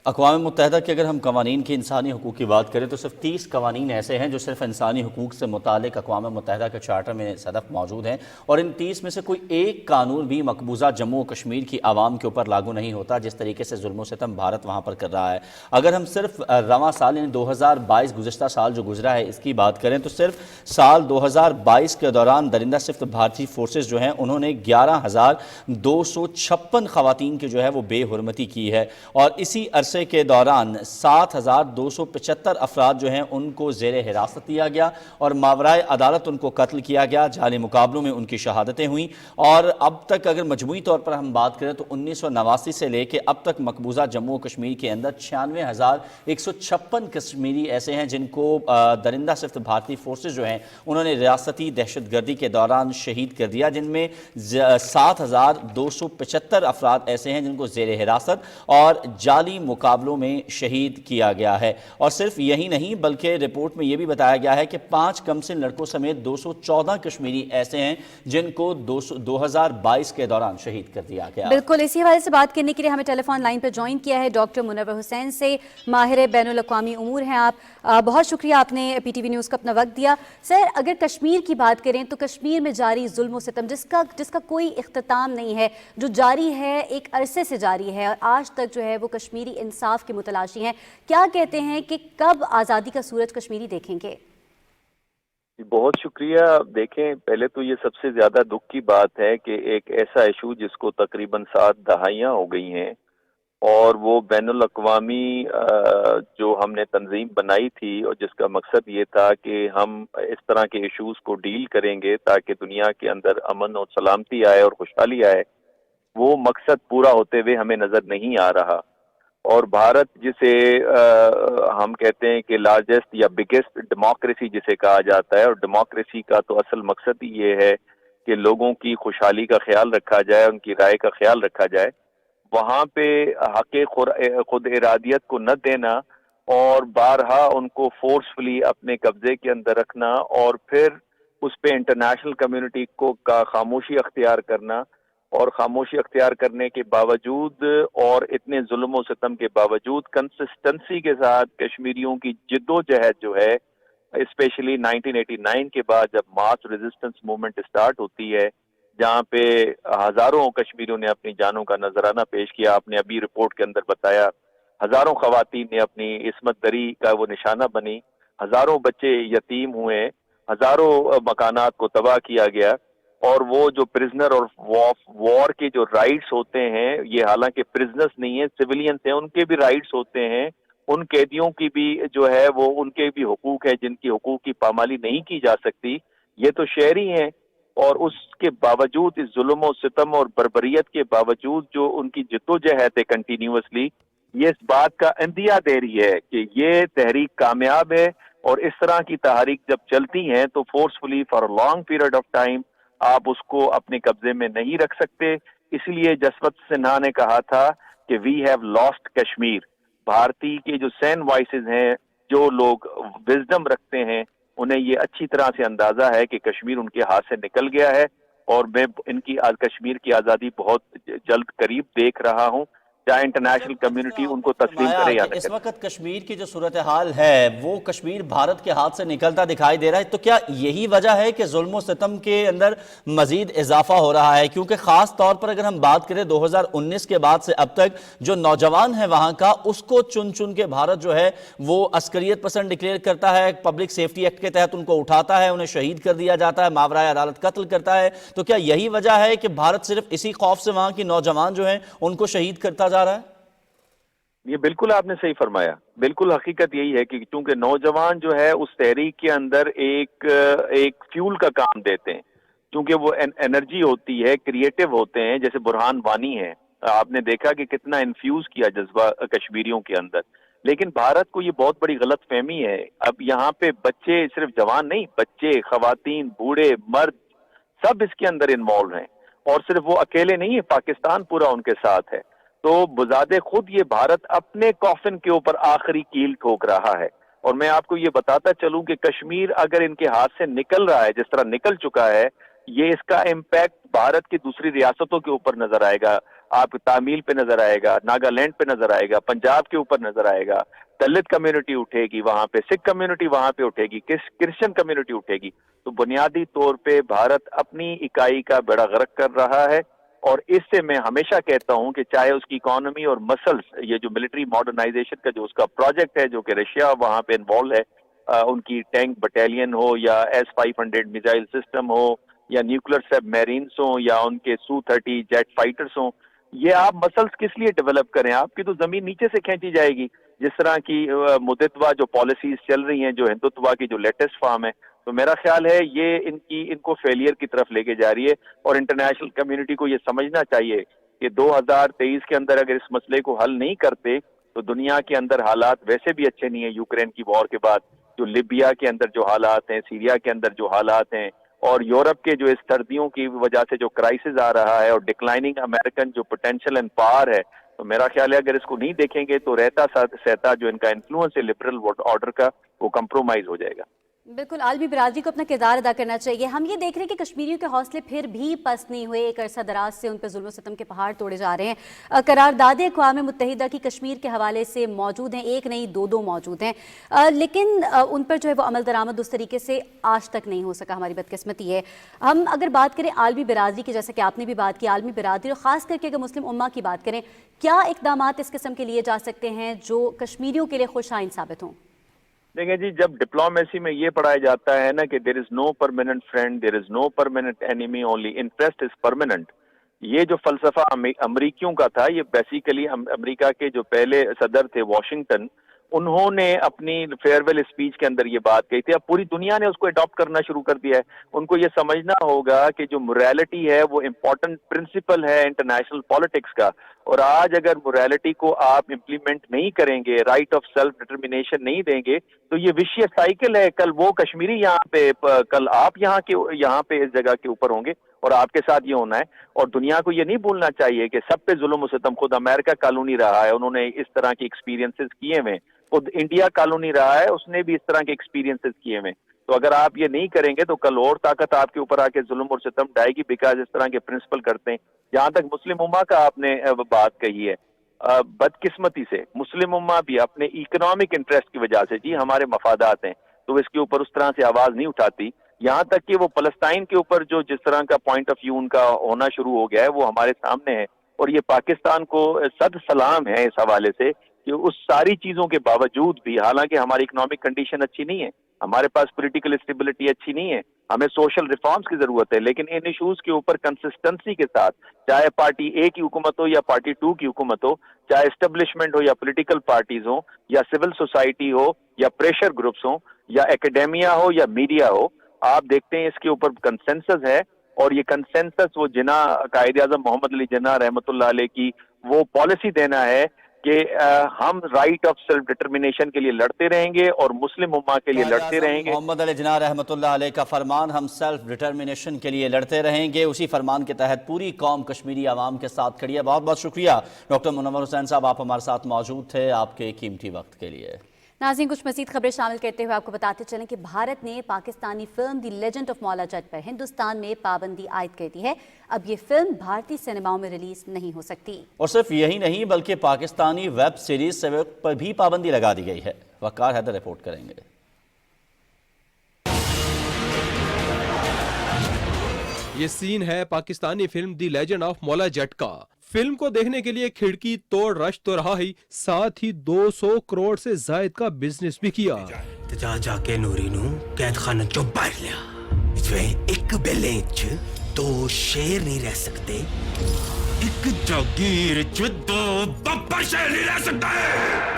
اقوام متحدہ کے اگر ہم قوانین کی انسانی حقوق کی بات کریں تو صرف 30 قوانین ایسے ہیں جو صرف انسانی حقوق سے متعلق اقوام متحدہ کے چارٹر میں صدق موجود ہیں, اور ان 30 میں سے کوئی ایک قانون بھی مقبوضہ جموں و کشمیر کی عوام کے اوپر لاگو نہیں ہوتا جس طریقے سے ظلم و ستم بھارت وہاں پر کر رہا ہے. اگر ہم صرف رواں سال یعنی 2022 گزشتہ سال جو گزرا ہے اس کی بات کریں تو صرف سال 2022 کے دوران درندہ صفت بھارتی فورسز جو ہیں انہوں نے 11,256 خواتین کی جو ہے وہ بے حرمتی کی ہے, اور اسی عرصے کے دوران 7,275 افراد جو ہیں ان کو زیر حراست لیا گیا اور ماورائے عدالت ان کو قتل کیا گیا. جعلی مقابلوں میں ان کی شہادتیں ہوئیں, اور اب تک اگر مجموعی طور پر ہم بات کریں تو 1989 سے لے کے اب تک مقبوضہ جموں و کشمیر کے اندر 96,156 کشمیری ایسے ہیں جن کو درندہ صفت بھارتی فورسز جو ہیں انہوں نے ریاستی دہشت گردی کے دوران شہید کر دیا, جن میں 7,275 افراد ایسے ہیں جن کو زیر حراست اور جعلی مقابلوں میں شہید کیا گیا ہے. اور صرف یہی نہیں بلکہ رپورٹ میں یہ بھی بتایا گیا ہے کہ 5 کم سن لڑکوں سمیت 214 کشمیری ایسے ہیں جن کو 2022 کے دوران شہید کر دیا گیا. بالکل, اسی حوالے سے بات کرنے کے لیے ہمیں ٹیلی فون لائن پر جوائن کیا ہے ڈاکٹر منور حسین سے, ماہر بین الاقوامی امور ہیں آپ. بہت شکریہ آپ نے پی ٹی وی نیوز کو اپنا وقت دیا. سر, اگر کشمیر کی بات کریں تو کشمیر میں جاری ظلم و ستم جس کا کوئی اختتام نہیں ہے, جو جاری ہے ایک عرصے سے جاری ہے, اور آج تک جو ہے وہ کشمیری انصاف کے متلاشی ہیں. کیا کہتے ہیں کہ کب آزادی کا سورج کشمیری دیکھیں گے؟ بہت شکریہ. دیکھیں, پہلے تو یہ سب سے زیادہ دکھ کی بات ہے کہ ایک ایسا ایشو جس کو تقریباً 7 دہائیاں ہو گئی ہیں اور وہ بین الاقوامی جو ہم نے تنظیم بنائی تھی اور جس کا مقصد یہ تھا کہ ہم اس طرح کے ایشوز کو ڈیل کریں گے تاکہ دنیا کے اندر امن اور سلامتی آئے اور خوشحالی آئے, وہ مقصد پورا ہوتے ہوئے ہمیں نظر نہیں آ رہا. اور بھارت جسے ہم کہتے ہیں کہ لارجسٹ یا بگیسٹ ڈیموکریسی جسے کہا جاتا ہے, اور ڈیموکریسی کا تو اصل مقصد ہی یہ ہے کہ لوگوں کی خوشحالی کا خیال رکھا جائے, ان کی رائے کا خیال رکھا جائے, وہاں پہ حق خود ارادیت کو نہ دینا اور بارہا ان کو فورسفلی اپنے قبضے کے اندر رکھنا اور پھر اس پہ انٹرنیشنل کمیونٹی کا خاموشی اختیار کرنا, اور خاموشی اختیار کرنے کے باوجود اور اتنے ظلم و ستم کے باوجود کنسسٹنسی کے ساتھ کشمیریوں کی جد و جہد جو ہے, اسپیشلی 1989 کے بعد جب ماس ریزسٹنس موومنٹ سٹارٹ ہوتی ہے جہاں پہ ہزاروں کشمیریوں نے اپنی جانوں کا نذرانہ پیش کیا. آپ نے ابھی رپورٹ کے اندر بتایا ہزاروں خواتین نے اپنی عصمت دری کا وہ نشانہ بنی, ہزاروں بچے یتیم ہوئے, ہزاروں مکانات کو تباہ کیا گیا, اور وہ جو پرزنر اور وار کے جو رائٹس ہوتے ہیں, یہ حالانکہ پرزنرز نہیں ہیں, سویلینز ہیں, ان کے بھی رائٹس ہوتے ہیں, ان قیدیوں کی بھی جو ہے وہ ان کے بھی حقوق ہے جن کی حقوق کی پامالی نہیں کی جا سکتی. یہ تو شہری ہیں, اور اس کے باوجود اس ظلم و ستم اور بربریت کے باوجود جو ان کی جدوجہد ہے کنٹینیوسلی, یہ اس بات کا اندیا دے رہی ہے کہ یہ تحریک کامیاب ہے. اور اس طرح کی تحریک جب چلتی ہیں تو forcefully for a long period of time آپ اس کو اپنے قبضے میں نہیں رکھ سکتے. اس لیے جسونت سنہا نے کہا تھا کہ وی ہیو لاسٹ کشمیر. بھارتی کے جو سین وائسز ہیں, جو لوگ وزڈم رکھتے ہیں, انہیں یہ اچھی طرح سے اندازہ ہے کہ کشمیر ان کے ہاتھ سے نکل گیا ہے, اور میں ان کی کشمیر کی آزادی بہت جلد قریب دیکھ رہا ہوں, چاہے انٹرنیشنل کمیونٹی ان کو تسلیم کرے یا نہ اس کرے. وقت کشمیر کی جو صورتحال ہے وہ کشمیر بھارت کے ہاتھ سے نکلتا دکھائی دے رہا ہے, تو کیا یہی وجہ ہے کہ ظلم و ستم کے اندر مزید اضافہ ہو رہا ہے؟ کیونکہ خاص طور پر اگر ہم بات کریں 2019 کے بعد سے اب تک جو نوجوان ہے وہاں کا, اس کو چن چن کے بھارت جو ہے وہ عسکریت پسند ڈکلیئر کرتا ہے, پبلک سیفٹی ایکٹ کے تحت ان کو اٹھاتا ہے, انہیں شہید کر دیا جاتا ہے, ماورائے عدالت قتل کرتا ہے. تو کیا یہی وجہ ہے کہ بھارت صرف اسی خوف سے وہاں کی نوجوان جو ہیں ان کو شہید کرتا جا رہا ہے؟ ये बिल्कुल आपने सही फरमाया। बिल्कुल हकीकत यही है कि चूंकि नौजवान जो है उस तहरीक के अंदर एक फ्यूल का काम देते हैं, क्योंकि वो एनर्जी होती है, क्रिएटिव होते हैं, जैसे बुरहान वानी है, आपने देखा कि कितना इन्फ्यूज किया जज्बा कश्मीरियों के अंदर। लेकिन भारत को ये बहुत बड़ी गलत फहमी है। अब यहाँ पे बच्चे, सिर्फ जवान नहीं, बच्चे, खवातीन, बूढ़े, मर्द, सब इसके अंदर इन्वॉल्व हैं, और सिर्फ वो अकेले नहीं है, पाकिस्तान पूरा उनके साथ है। तो बुज़ादे खुद ये भारत अपने कॉफिन के ऊपर आखिरी कील ठोक रहा है। और मैं आपको ये बताता चलूं कि कश्मीर अगर इनके हाथ से निकल रहा है, जिस तरह निकल चुका है, ये इसका इम्पैक्ट भारत की दूसरी रियासतों के ऊपर नजर आएगा। आप तामील पे नजर आएगा, नागालैंड पे नजर आएगा, पंजाब के ऊपर नजर आएगा। दलित कम्युनिटी उठेगी वहां पे, सिख कम्युनिटी वहां पे उठेगी, क्रिश्चियन कम्युनिटी उठेगी। तो बुनियादी तौर पे भारत अपनी इकाई का बेड़ा गर्क कर रहा है। और इससे मैं हमेशा कहता हूं कि चाहे उसकी इकोनॉमी और मसल्स, ये जो मिलिट्री मॉडर्नाइजेशन का जो उसका प्रोजेक्ट है, जो कि रशिया वहां पे इन्वॉल्व है, उनकी टैंक बटालियन हो, या S-500 मिसाइल सिस्टम हो, या न्यूक्लियर सबमरीन्स हो, या उनके Su-30 जेट फाइटर्स हो, ये आप मसल्स किस लिए डेवलप करें? आपकी तो जमीन नीचे से खींची जाएगी। जिस तरह की मुद्दतवा जो पॉलिसीज चल रही हैं, जो हिंदुत्वा की जो लेटेस्ट फॉर्म है, तो मेरा ख्याल है ये इनको फेलियर की तरफ लेके जा रही है। और इंटरनेशनल कम्युनिटी को ये समझना चाहिए कि 2023 के अंदर अगर इस मसले को हल नहीं करते तो दुनिया के अंदर हालात वैसे भी अच्छे नहीं है। यूक्रेन की वॉर के बाद जो लिबिया के अंदर जो हालात हैं, सीरिया के अंदर जो हालात हैं, और यूरोप के जो इस सर्दियों की वजह से जो क्राइसिस आ रहा है, और डिक्लाइनिंग अमेरिकन जो पोटेंशियल एंड पावर है, तो मेरा ख्याल है अगर इसको नहीं देखेंगे तो रहता सहता जो इनका इन्फ्लुएंस है लिबरल ऑर्डर का, वो कंप्रोमाइज हो जाएगा। बिल्कुल, आलमी बिरादरी को अपना किरदार अदा करना चाहिए। हम ये देख रहे हैं कि कश्मीरियों के हौसले फिर भी पस्त नहीं हुए। एक अरसा दराज से उन पर जुल्म सितम के पहाड़ तोड़े जा रहे हैं। करारदादें अक़वाम मुत्तहिदा की कश्मीर के हवाले से मौजूद हैं, एक नहीं दो मौजूद हैं, लेकिन उन पर जो है वो अमल दरामद उस तरीके से आज तक नहीं हो सका। हमारी बदकिस्मती है। हम अगर बात करें आलमी बिरादरी की, जैसा कि आपने भी बात की, आलमी बिरादरी और ख़ास करके अगर मुस्लिम उम्मा की बात करें, क्या इक़दामात इस किस्म के लिए जा सकते हैं जो कश्मीरियों के लिए खुशाइन साबित हों? देखिए जी, जब डिप्लोमेसी में ये पढ़ाया जाता है ना कि there is no permanent friend, there is no permanent enemy, only interest is permanent, ये जो फलसफा अमरीकियों का था, ये बेसिकली अमेरिका के जो पहले सदर थे वॉशिंगटन, उन्होंने अपनी फेयरवेल स्पीच के अंदर ये बात कही थी। अब पूरी दुनिया ने उसको अडॉप्ट करना शुरू कर दिया है। उनको ये समझना होगा कि जो मोरालिटी है वो इम्पोर्टेंट प्रिंसिपल है इंटरनेशनल पॉलिटिक्स का, और आज अगर मोरालिटी को आप इम्प्लीमेंट नहीं करेंगे, राइट ऑफ सेल्फ डिटर्मिनेशन नहीं देंगे, तो ये विशियस साइकिल है। कल वो कश्मीरी यहाँ पे, कल आप यहाँ पे इस जगह के ऊपर होंगे और आपके साथ ये होना है। और दुनिया को ये नहीं भूलना चाहिए कि सब पे जुल्म सितम, खुद अमेरिका कॉलोनी रहा है, उन्होंने इस तरह के एक्सपीरियंसेस किए हुए, खुद इंडिया कॉलोनी रहा है, उसने भी इस तरह के एक्सपीरियंसेस किए हुए। तो अगर आप ये नहीं करेंगे तो कल और ताकत आपके ऊपर आके जुल्म और सितम ढाएगी, बिकॉज इस तरह के प्रिंसिपल करते हैं। जहां तक मुस्लिम उम्मा का आपने बात कही है, बदकिस्मती से मुस्लिम उम्मा भी अपने इकोनॉमिक इंटरेस्ट की वजह से, जी हमारे मफादात हैं, तो इसके ऊपर उस तरह से आवाज नहीं उठाती। यहाँ तक कि वो फलस्तीन के ऊपर जो जिस तरह का पॉइंट ऑफ व्यू उनका होना शुरू हो गया है, वो हमारे सामने है। और ये पाकिस्तान को सद सलाम है इस हवाले से कि उस सारी चीजों के बावजूद भी, हालांकि हमारी इकोनॉमिक कंडीशन अच्छी नहीं है, हमारे पास पॉलिटिकल स्टेबिलिटी अच्छी नहीं है, हमें सोशल रिफॉर्म्स की जरूरत है, लेकिन इन इश्यूज के ऊपर कंसिस्टेंसी के साथ, चाहे पार्टी ए की हुकूमत हो या पार्टी 2 की हुकूमत हो, चाहे एस्टेब्लिशमेंट हो या पॉलिटिकल पार्टीज हो, या सिविल सोसाइटी हो, या प्रेशर ग्रुप्स हो, या एकेडेमिया हो, या मीडिया हो, आप देखते हैं इसके ऊपर कंसेंसस है। और ये कंसेंसस वो जिना कायदे आज़म मोहम्मद अली जिन्ना रहमतुल्लाह अलैह की वो पॉलिसी देना है कि हम राइट ऑफ सेल्फ डिटर्मिनेशन के लिए लड़ते रहेंगे और मुस्लिम उम्मा के लिए लड़ते रहेंगे। मोहम्मद अली जिन्ना रहमतुल्लाह अलैह का फरमान, हम सेल्फ डिटर्मिनेशन के लिए लड़ते रहेंगे, उसी फरमान के तहत पूरी कौम कश्मीरी आवाम के साथ खड़ी है। बहुत बहुत शुक्रिया डॉक्टर मुनव्वर हुसैन साहब, आप हमारे साथ मौजूद थे, आपके कीमती वक्त के लिए। नाज़रीन, कुछ मज़ीद खबरें शामिल करते हुए आपको बताते चलें कि भारत ने Pakistani film the legend of Maula Jatt पर हिंदुस्तान में पाबंदी आयद कर दी है। अब ये फिल्म भारतीय सिनेमाओं में रिलीज नहीं हो सकती। और सिर्फ यही नहीं बल्कि पाकिस्तानी वेब सीरीज सेवक पर भी पाबंदी लगा दी गई है। वकार हैदर रिपोर्ट करेंगे। ये सीन है Pakistani film the legend of Maula Jatt का। फिल्म को देखने के लिए खिड़की तोड़ रश तो रहा ही, साथ ही 200 करोड़ से जायद का बिजनेस भी किया। जा जाके नूरी नू कैद खाना चो बाहर लिया, एक बेले दो शेर नहीं रह सकते, एक जागीर च दो बब्बर शेर नहीं रह सकते।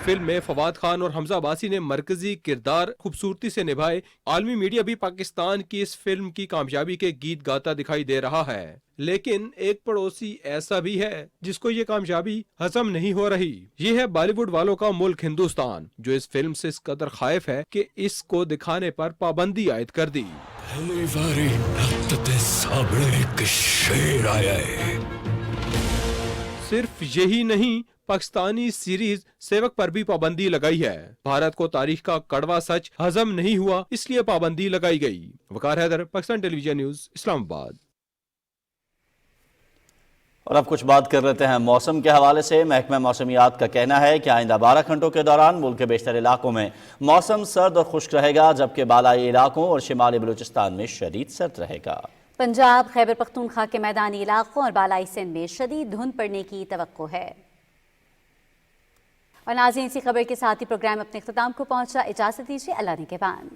फिल्म में फवाद खान और हमजा अब्बासी ने मरकजी किरदार खूबसूरती से निभाए। आलमी मीडिया भी पाकिस्तान की इस फिल्म की कामयाबी के गीत गाता दिखाई दे रहा है, लेकिन एक पड़ोसी ऐसा भी है जिसको ये कामयाबी हजम नहीं हो रही। ये है बॉलीवुड वालों का मुल्क हिंदुस्तान, जो इस फिल्म से इस कदर खाइफ है कि इसको दिखाने पर पाबंदी आयद कर दी। पहली बारी हत्ते सामने एक शेर आया है। सिर्फ यही नहीं, पाकिस्तानी सीरीज सेवक पर भी पाबंदी लगाई है। भारत को तारीख का कड़वा सच हजम नहीं हुआ, इसलिए पाबंदी लगाई गई। वकार हैदर, पाकिस्तान टेलीविजन न्यूज, इस्लामाबाद। और अब कुछ बात कर लेते हैं मौसम के हवाले से। महकमा मौसमियात का कहना है कि आइंदा 12 घंटों के दौरान मुल्क के बेशतर इलाकों में मौसम सर्द और खुश्क रहेगा, जबकि बालाई इलाकों और शिमाली बलूचिस्तान में शदीद सर्द रहेगा। पंजाब, खैबर पख्तूनख्वा के मैदानी इलाकों और बालाई सिंध में शदीद धुंध पड़ने की तवक्को है। और नाज़रीन, इसी खबर के साथ ही प्रोग्राम अपने इख्तिताम को पहुंचा। इजाजत दीजिए, अल्लाह ने के बाद।